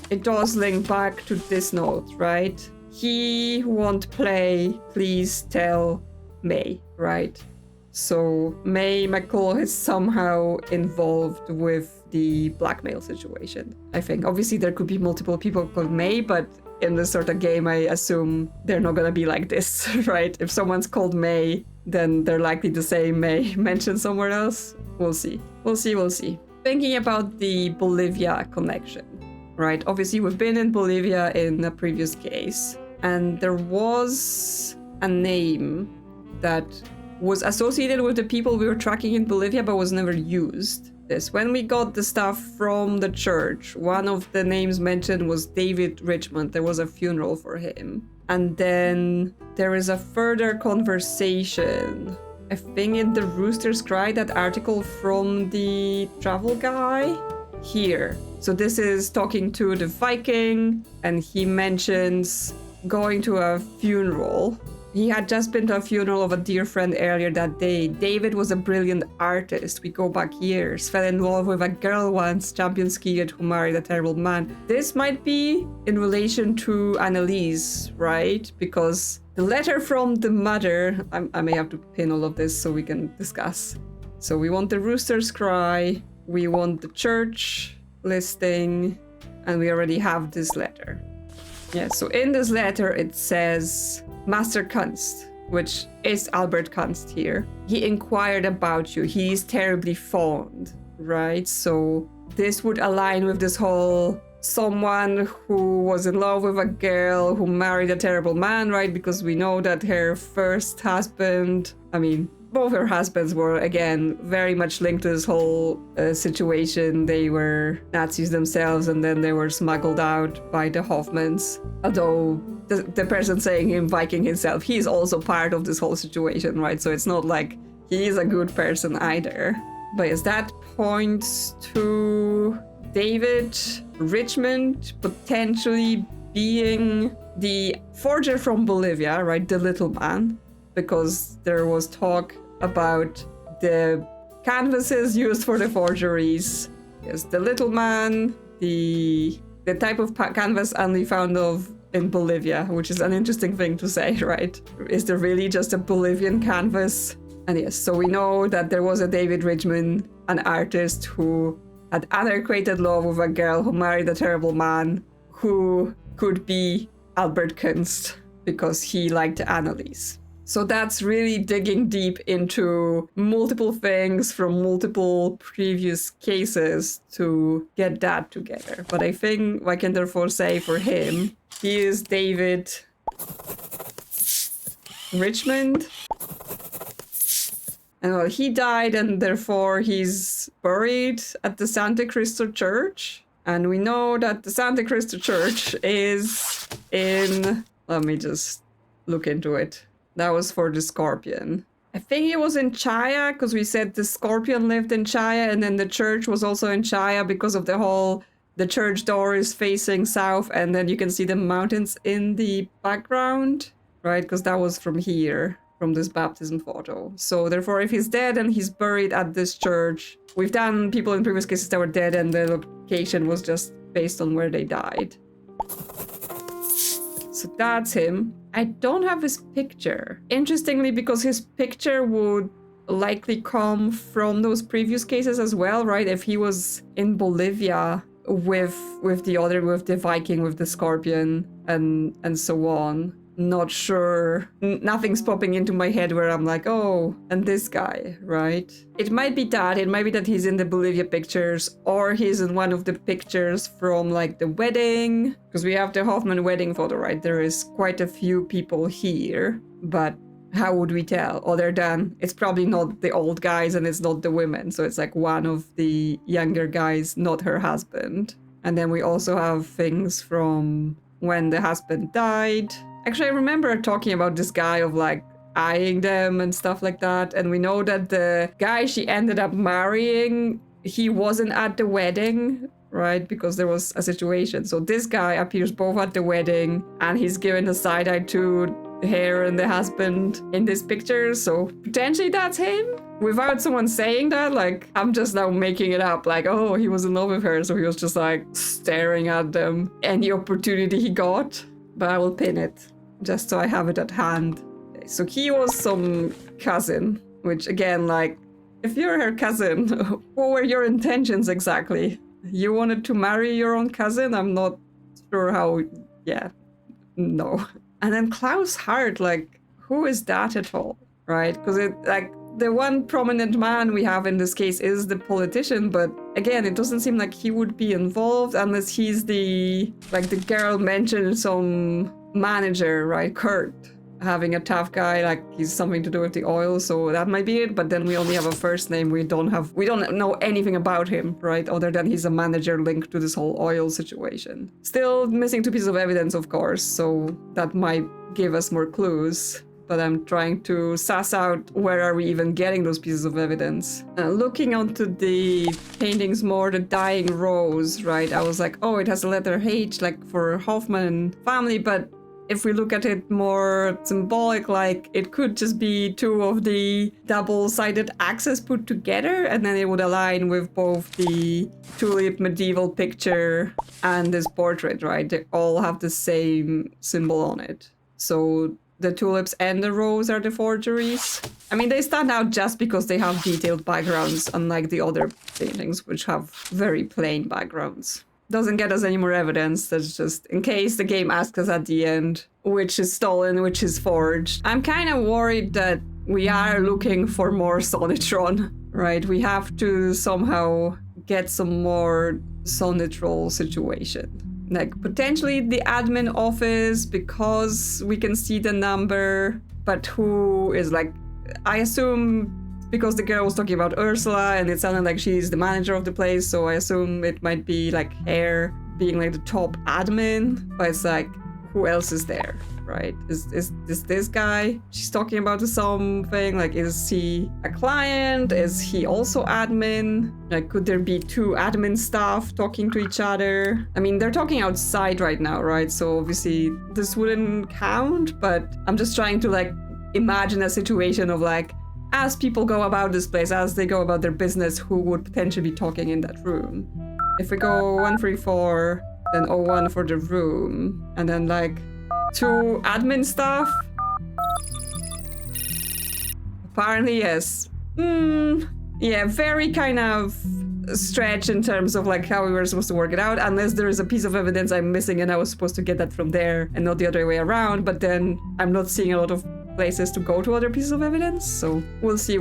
S1: it does link back to this note, right? He won't play, please tell May, right? So May McCall is somehow involved with the blackmail situation, I think. Obviously, there could be multiple people called May, but in this sort of game, I assume they're not gonna be like this, right? If someone's called May, then they're likely to say May mentioned somewhere else. We'll see. We'll see. Thinking about the Bolivia connection, right? Obviously, we've been in Bolivia in a previous case, and there was a name that was associated with the people we were tracking in Bolivia, but was never used. When we got the stuff from the church, one of the names mentioned was David Richmond. There was a funeral for him. And then there is a further conversation, I think in the Rooster's Cry, that article from the travel guy here. So this is talking to the Viking, and he mentions going to a funeral. He had just been to a funeral of a dear friend earlier that day. David was a brilliant artist. We go back years. Fell in love with a girl once, champion skier who married a terrible man. This might be in relation to Annalise, right? Because the letter from the mother, I may have to pin all of this so we can discuss. So we want the Rooster's Cry, we want the church listing, and we already have this letter. Yeah, so in this letter it says, Master Kunst, which is Albert Kunst here. He inquired about you. He is terribly fond, right? So this would align with this whole someone who was in love with a girl who married a terrible man, right? Because we know that her first husband, both her husbands were, again, very much linked to this whole situation. They were Nazis themselves, and then they were smuggled out by the Hoffmans. Although the person saying him Viking himself, he's also part of this whole situation, right? So it's not like he's a good person either. But yes, that points to David Richmond potentially being the forger from Bolivia, right? The little man. Because there was talk about the canvases used for the forgeries. Yes, the little man, the type of canvas only found of in Bolivia, which is an interesting thing to say, right? Is there really just a Bolivian canvas? And yes, so we know that there was a David Richmond, an artist who had unequated love with a girl who married a terrible man, who could be Albert Kunst because he liked Annalise. So that's really digging deep into multiple things from multiple previous cases to get that together. But I think I can therefore say for him, he is David Richmond. And well, he died and therefore he's buried at the Santa Cristo Church. And we know that the Santa Cristo Church is in... Let me just look into it. That was for the Scorpion. I think it was in Chaya, because we said the scorpion lived in Chaya, and then the church was also in Chaya because of the church door is facing south, and then you can see the mountains in the background, right? Because that was from here, from this baptism photo. So therefore, if he's dead and he's buried at this church, we've done people in previous cases that were dead, and the location was just based on where they died. So that's him. I don't have his picture. Interestingly, because his picture would likely come from those previous cases as well, right? If he was in Bolivia with the Viking, with the scorpion, and so on. Not sure. Nothing's popping into my head where I'm like, oh, and this guy, right? It might be that. It might be that he's in the Bolivia pictures, or he's in one of the pictures from like the wedding, because we have the Hoffman wedding photo, right? There is quite a few people here, but how would we tell? Other than it's probably not the old guys and it's not the women, so it's like one of the younger guys, not her husband. And then we also have things from when the husband died. Actually, I remember talking about this guy of like eyeing them and stuff like that. And we know that the guy she ended up marrying, he wasn't at the wedding, right? Because there was a situation. So this guy appears both at the wedding and he's given a side eye to her and the husband in this picture. So potentially that's him. Without someone saying that, like, I'm just now making it up. Like, oh, he was in love with her. So he was just like staring at them any opportunity he got. But I will pin it, just so I have it at hand. Okay, so he was some cousin, which again, like, if you're her cousin, what were your intentions exactly? You wanted to marry your own cousin? I'm not sure how, yeah, no. And then Klaus Hart, like, who is that at all, right? Because it, like, the one prominent man we have in this case is the politician, but again, it doesn't seem like he would be involved unless he's the, like, the girl mentioned some manager, right? Kurt, having a tough guy, like he's something to do with the oil, so that might be it. But then we only have a first name. We don't know anything about him, right? Other than he's a manager linked to this whole oil situation. Still missing 2 pieces of evidence, of course, so that might give us more clues. But I'm trying to suss out where are we even getting those pieces of evidence. Looking onto the paintings more, the dying rose, right? I was like, oh, it has a letter H, like for Hoffman family, but if we look at it more symbolic, like it could just be 2 of the double-sided axes put together, and then it would align with both the tulip medieval picture and this portrait, right? They all have the same symbol on it. So the tulips and the rose are the forgeries. I mean, they stand out just because they have detailed backgrounds, unlike the other paintings, which have very plain backgrounds. Doesn't get us any more evidence. That's just in case the game asks us at the end which is stolen, which is forged. I'm kind of worried that we are looking for more Sonitron, right? We have to somehow get some more Sonitron situation. Like potentially the admin office, because we can see the number, but who is like, I assume because the girl was talking about Ursula and it sounded like she's the manager of the place, so I assume it might be like her being like the top admin, but it's like, who else is there, right? Is this guy she's talking about something? Like, is he a client? Is he also admin? Like, could there be 2 admin staff talking to each other? I mean, they're talking outside right now, right? So obviously this wouldn't count, but I'm just trying to like imagine a situation of like, as people go about this place, as they go about their business, who would potentially be talking in that room. If we go 134, then 01 for the room, and then like 2 admin staff. Apparently, yes. Yeah, very kind of stretch in terms of like how we were supposed to work it out, unless there is a piece of evidence I'm missing and I was supposed to get that from there and not the other way around, but then I'm not seeing a lot of places to go to other pieces of evidence, so we'll see.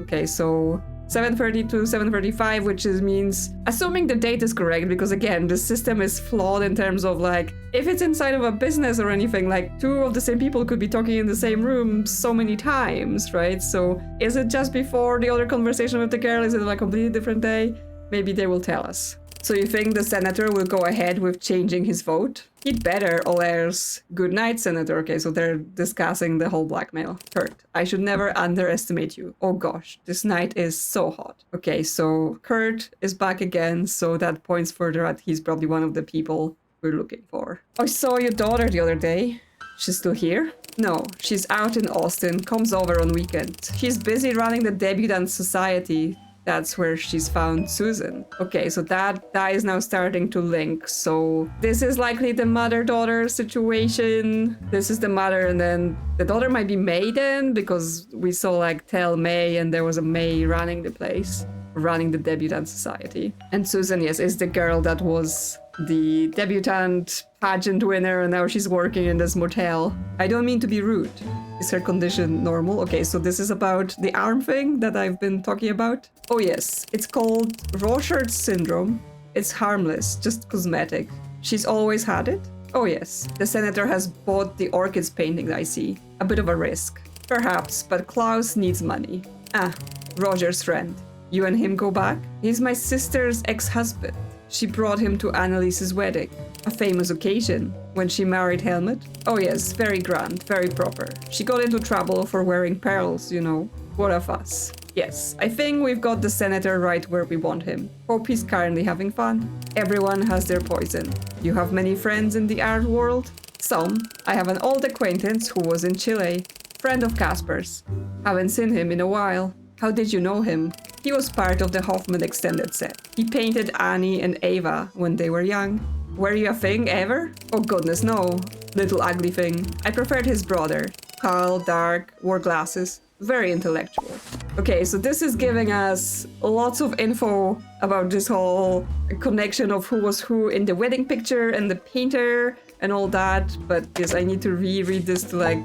S1: Okay, so 7:30 to 7:35, which means, assuming the date is correct, because again, the system is flawed in terms of like, if it's inside of a business or anything, like 2 of the same people could be talking in the same room so many times, right? So is it just before the other conversation with the girl? Is it like a completely different day? Maybe they will tell us. So you think the senator will go ahead with changing his vote? He'd better, or else good night, senator. Okay, so they're discussing the whole blackmail. Kurt, I should never underestimate you. Oh gosh, this night is so hot. Okay, so Kurt is back again, so that points further at he's probably one of the people we're looking for. I saw your daughter the other day. She's still here? No, she's out in Austin, comes over on weekends. She's busy running the Debutante Society. That's where she's found Susan. Okay, so that is now starting to link. So this is likely the mother-daughter situation. This is the mother, and then the daughter might be May then, because we saw like Tell May, and there was a May running the place, running the Debutante Society. And Susan, yes, is the girl that was the debutante pageant winner, and now she's working in this motel. I don't mean to be rude. Is her condition normal? Okay, so this is about the arm thing that I've been talking about. Oh yes, it's called Rorschach syndrome. It's harmless, just cosmetic. She's always had it? Oh yes, the senator has bought the orchids painting I see. A bit of a risk. Perhaps, but Klaus needs money. Ah, Roger's friend. You and him go back? He's my sister's ex-husband. She brought him to Annalise's wedding. A famous occasion. When she married Helmut. Oh yes, very grand, very proper. She got into trouble for wearing pearls, you know. What a fuss. Yes, I think we've got the senator right where we want him. Hope he's currently having fun. Everyone has their poison. You have many friends in the art world? Some. I have an old acquaintance who was in Chile. Friend of Casper's. Haven't seen him in a while. How did you know him? He was part of the Hoffman extended set. He painted Annie and Ava when they were young. Were you a thing ever? Oh goodness, no. Little ugly thing. I preferred his brother. Tall, dark, wore glasses. Very intellectual. Okay, so this is giving us lots of info about this whole connection of who was who in the wedding picture and the painter and all that. But yes, I need to reread this to like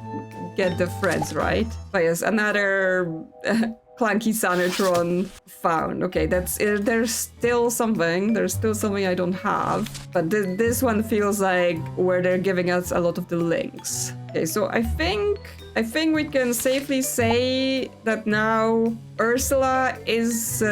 S1: get the threads right. But yes, another clunky Sanitron found. Okay, that's it. There's still something I don't have, but this one feels like where they're giving us a lot of the links. Okay, so I think we can safely say that now Ursula is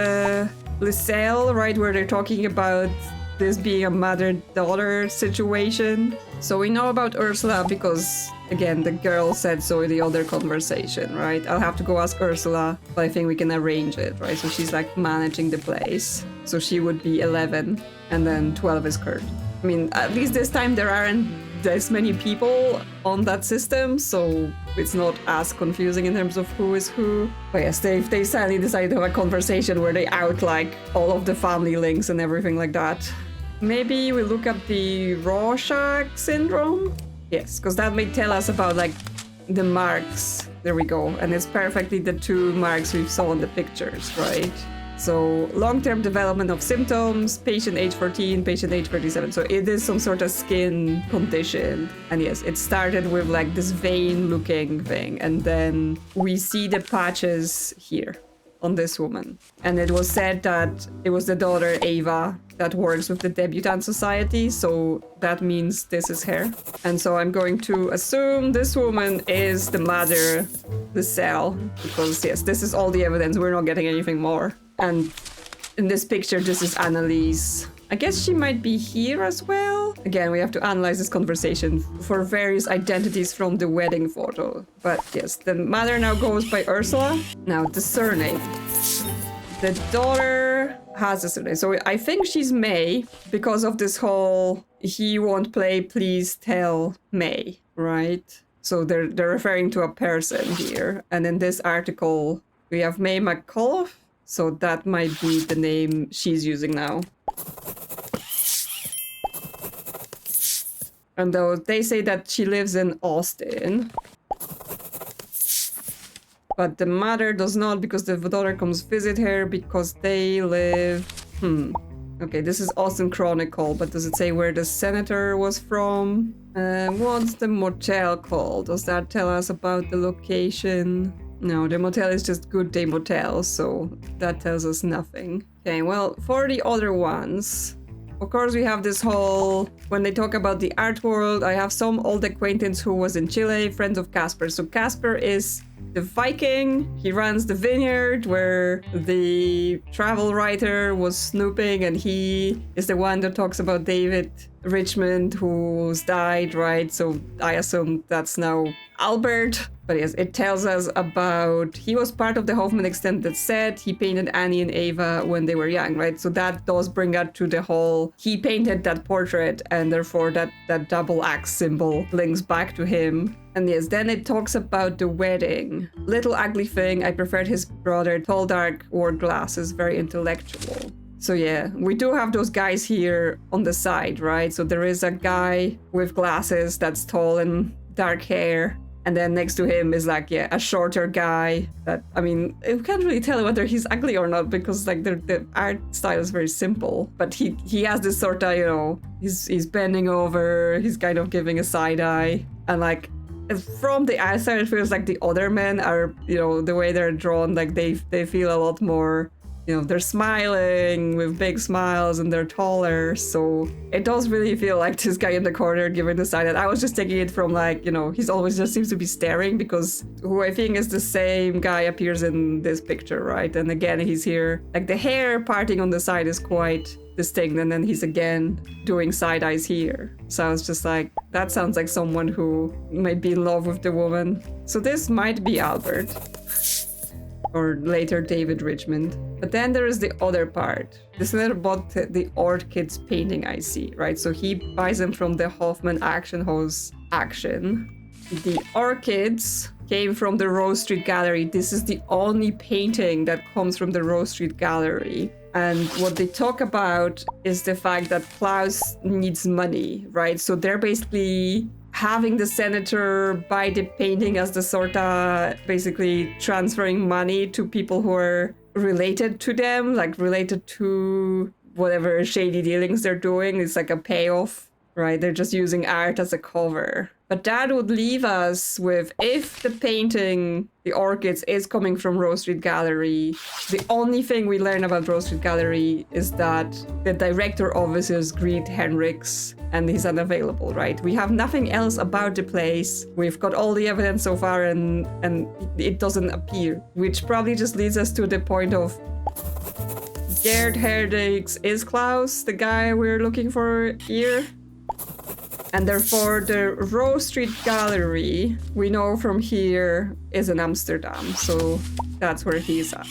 S1: Liselle, right, where they're talking about this being a mother-daughter situation. So we know about Ursula because, again, the girl said so in the other conversation, right? I'll have to go ask Ursula, but I think we can arrange it, right? So she's like managing the place. So she would be 11, and then 12 is Kurt. I mean, at least this time there aren't as many people on that system, so it's not as confusing in terms of who is who. But yes, they suddenly decide to have a conversation where they out like all of the family links and everything like that. Maybe we look up the Rorschach syndrome? Yes, because that may tell us about like the marks. There we go. And it's perfectly the two marks we saw in the pictures, right? So long-term development of symptoms, patient age 14, patient age 37. So it is some sort of skin condition. And yes, it started with like this vein-looking thing. And then we see the patches here on this woman. And it was said that it was the daughter Ava that works with the Debutante Society, so that means this is her. And so I'm going to assume this woman is the mother, the cell, because yes, this is all the evidence, we're not getting anything more. And in this picture, this is Annalise. I guess she might be here as well. Again, we have to analyze this conversation for various identities from the wedding photo. But yes, the mother now goes by Ursula. Now, the surname. The daughter has a surname. So I think she's May because of this whole he won't play, please tell May, right? So they're referring to a person here. And in this article, we have May McCullough. So that might be the name she's using now. And though they say that she lives in Austin. But the mother does not, because the daughter comes visit her because they live... Okay, this is Austin Chronicle, but does it say where the senator was from? What's the motel called? Does that tell us about the location? No, the motel is just Good Day Motel, so that tells us nothing. Okay, well, for the other ones... Of course, we have this whole, when they talk about the art world, I have some old acquaintance who was in Chile, friends of Casper. So Casper is the Viking. He runs the vineyard where the travel writer was snooping, and he is the one that talks about David Richmond who's died, right? So I assume that's now Albert. But yes, it tells us about, he was part of the Hoffman extended set. He painted Annie and Ava when they were young, right? So that does bring us to the whole, he painted that portrait, and therefore that double axe symbol links back to him. And yes, then it talks about the wedding. Little ugly thing, I preferred his brother. Tall, dark, wore glasses, very intellectual. So yeah, we do have those guys here on the side, right? So there is a guy with glasses that's tall and dark hair. And then next to him is like, yeah, a shorter guy that, I mean, you can't really tell whether he's ugly or not because like the art style is very simple. But he has this sort of, you know, he's bending over, he's kind of giving a side eye. And like, from the outside, it feels like the other men are, you know, the way they're drawn, like they feel a lot more, you know, they're smiling with big smiles and they're taller. So it does really feel like this guy in the corner giving the side. And I was just taking it from like, you know, he's always just seems to be staring because who I think is the same guy appears in this picture, right? And again, he's here. Like the hair parting on the side is quite distinct. And then he's again doing side eyes here. So I was just like, that sounds like someone who might be in love with the woman. So this might be Albert. Or later David Richmond. But then there is the other part. This letter bought the orchids painting I see, right? So he buys them from the Hoffman auction house Action. The orchids came from the Rose Street Gallery. This is the only painting that comes from the Rose Street Gallery. And what they talk about is the fact that Klaus needs money, right? So they're basically having the senator buy the painting as the sort of basically transferring money to people who are related to them, like related to whatever shady dealings they're doing. It's like a payoff, right? They're just using art as a cover. But that would leave us with, if the painting, the orchids, is coming from Rose Street Gallery, the only thing we learn about Rose Street Gallery is that the director of it is Greet Henriks and he's unavailable, right? We have nothing else about the place. We've got all the evidence so far and it doesn't appear, which probably just leads us to the point of Gerd Herdix is Klaus, the guy we're looking for here. And therefore, the Rose Street Gallery, we know from here, is in Amsterdam. So that's where he's at.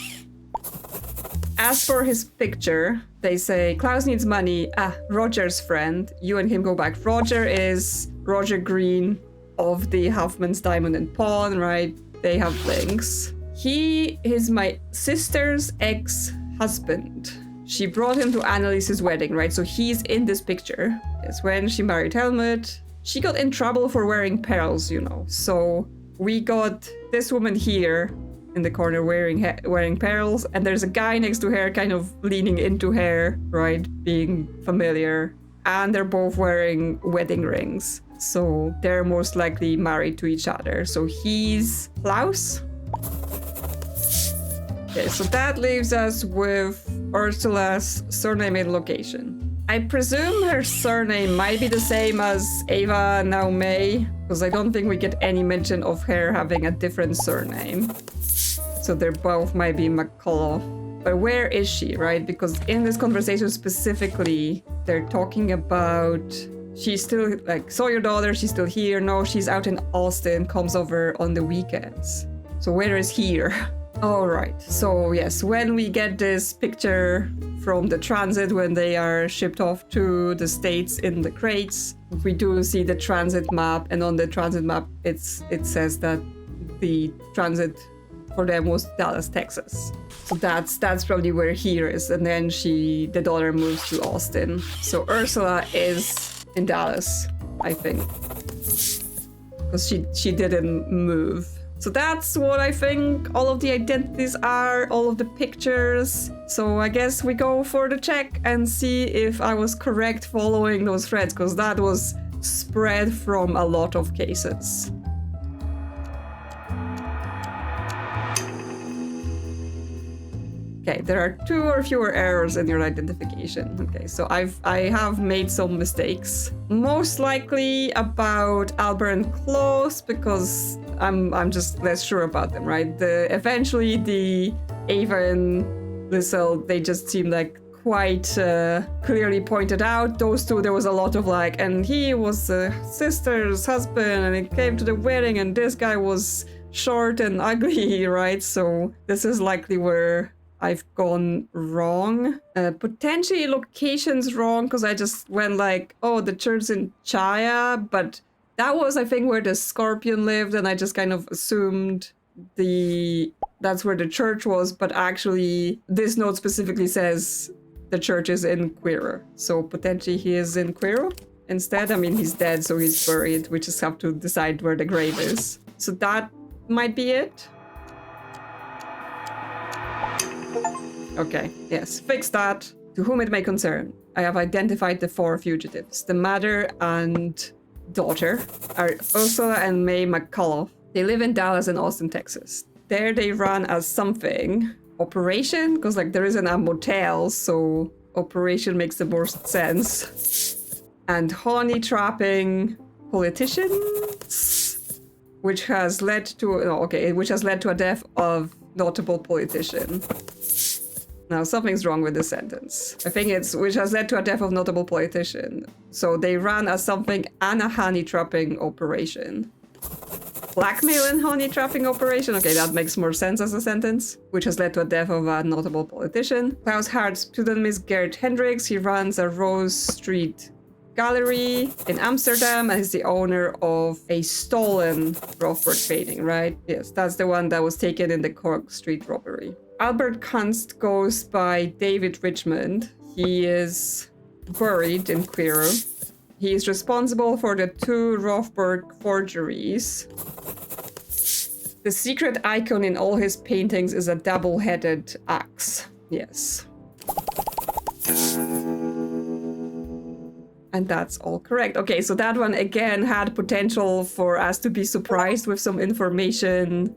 S1: As for his picture, they say, Klaus needs money. Roger's friend. You and him go back. Roger is Roger Green of the Hoffman's Diamond and Pawn, right? They have links. He is my sister's ex-husband. She brought him to Annaliese's wedding, right? So he's in this picture. It's when she married Helmut. She got in trouble for wearing pearls, you know. So we got this woman here in the corner wearing pearls. And there's a guy next to her kind of leaning into her, right? Being familiar. And they're both wearing wedding rings. So they're most likely married to each other. So he's Klaus. Okay, so that leaves us with Ursula's surname and location. I presume her surname might be the same as Ava now May, because I don't think we get any mention of her having a different surname. So they both might be McCullough. But where is she, right? Because in this conversation specifically, they're talking about she's still, like, saw your daughter, she's still here. No, she's out in Austin, comes over on the weekends. So where is here? All right, so yes, when we get this picture from the transit, when they are shipped off to the States in the crates, we do see the transit map, and on the transit map, it says that the transit for them was Dallas, Texas. So that's probably where here is, and then the daughter moves to Austin. So Ursula is in Dallas, I think, because she didn't move. So that's what I think all of the identities are, all of the pictures. So I guess we go for the check and see if I was correct following those threads, because that was spread from a lot of cases. Okay, there are 2 or fewer errors in your identification. Okay, so I have made some mistakes. Most likely about Albert and Klaus, because I'm just less sure about them, right? Eventually the Ava and Lissel, they just seem like quite clearly pointed out. Those 2, there was a lot of like, and he was a sister's husband, and it came to the wedding, and this guy was short and ugly, right? So this is likely where I've gone wrong. Potentially location's wrong, because I just went like, oh, the church in Chaya, but that was, I think, where the Scorpion lived, and I just kind of assumed that's where the church was, but actually this note specifically says the church is in Quiro. So potentially he is in Quiro instead. I mean, he's dead, so he's buried. We just have to decide where the grave is. So that might be it. Okay, yes, fix that. To whom it may concern, I have identified the 4 fugitives. The mother and daughter are Ursula and May McCullough. They live in Dallas and Austin, Texas. There they run as something. Operation? Because like there isn't a motel, so operation makes the most sense. And honey trapping politicians, which has led to a death of notable politician. Now something's wrong with this sentence. I think it's which has led to a death of notable politician. So they ran as something and a honey trapping operation. Blackmail and honey trapping operation. Okay, that makes more sense as a sentence. Which has led to a death of a notable politician. Klaus Hart's pseudonym is Gerd Hendricks. He runs a Rose Street gallery in Amsterdam and is the owner of a stolen Rothberg painting, right? Yes, that's the one that was taken in the Cork Street robbery. Albert Kunst goes by David Richmond. He is buried in Quiro. He is responsible for the 2 Rothberg forgeries. The secret icon in all his paintings is a double-headed axe. Yes. And that's all correct. Okay, so that one again had potential for us to be surprised with some information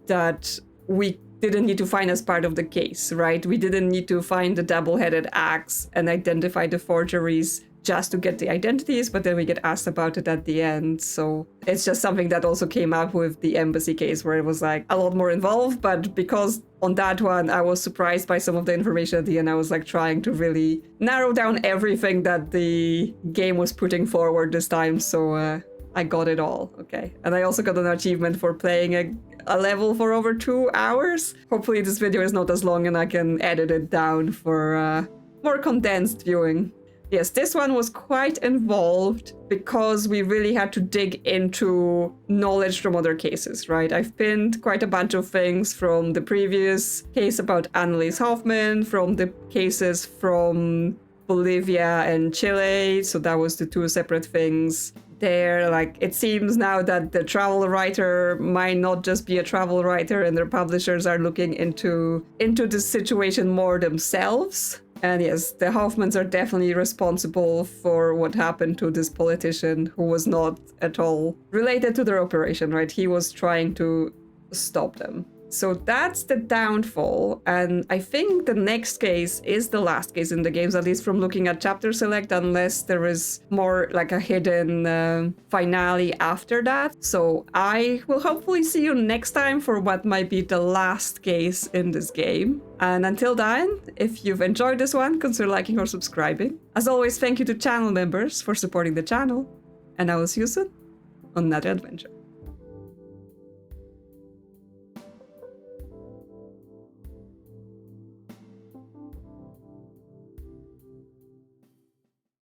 S1: that we didn't need to find as part of the case, right? We didn't need to find the double-headed axe and identify the forgeries just to get the identities, but then we get asked about it at the end. So it's just something that also came up with the embassy case where it was like a lot more involved, but because on that one I was surprised by some of the information at the end, I was like trying to really narrow down everything that the game was putting forward this time. So I got it all. Okay. And I also got an achievement for playing a level for over 2 hours. Hopefully this video is not as long and I can edit it down for more condensed viewing. Yes, this one was quite involved because we really had to dig into knowledge from other cases, right? I've pinned quite a bunch of things from the previous case about Annalise Hoffman, from the cases from Bolivia and Chile. So that was the 2 separate things there. Like, it seems now that the travel writer might not just be a travel writer and their publishers are looking into this situation more themselves. And yes, the Hoffmans are definitely responsible for what happened to this politician who was not at all related to their operation, right? He was trying to stop them. So that's the downfall. And I think the next case is the last case in the games, at least from looking at chapter select, unless there is more like a hidden finale after that. So I will hopefully see you next time for what might be the last case in this game. And until then, if you've enjoyed this one, consider liking or subscribing. As always, thank you to channel members for supporting the channel. And I will see you soon on another adventure.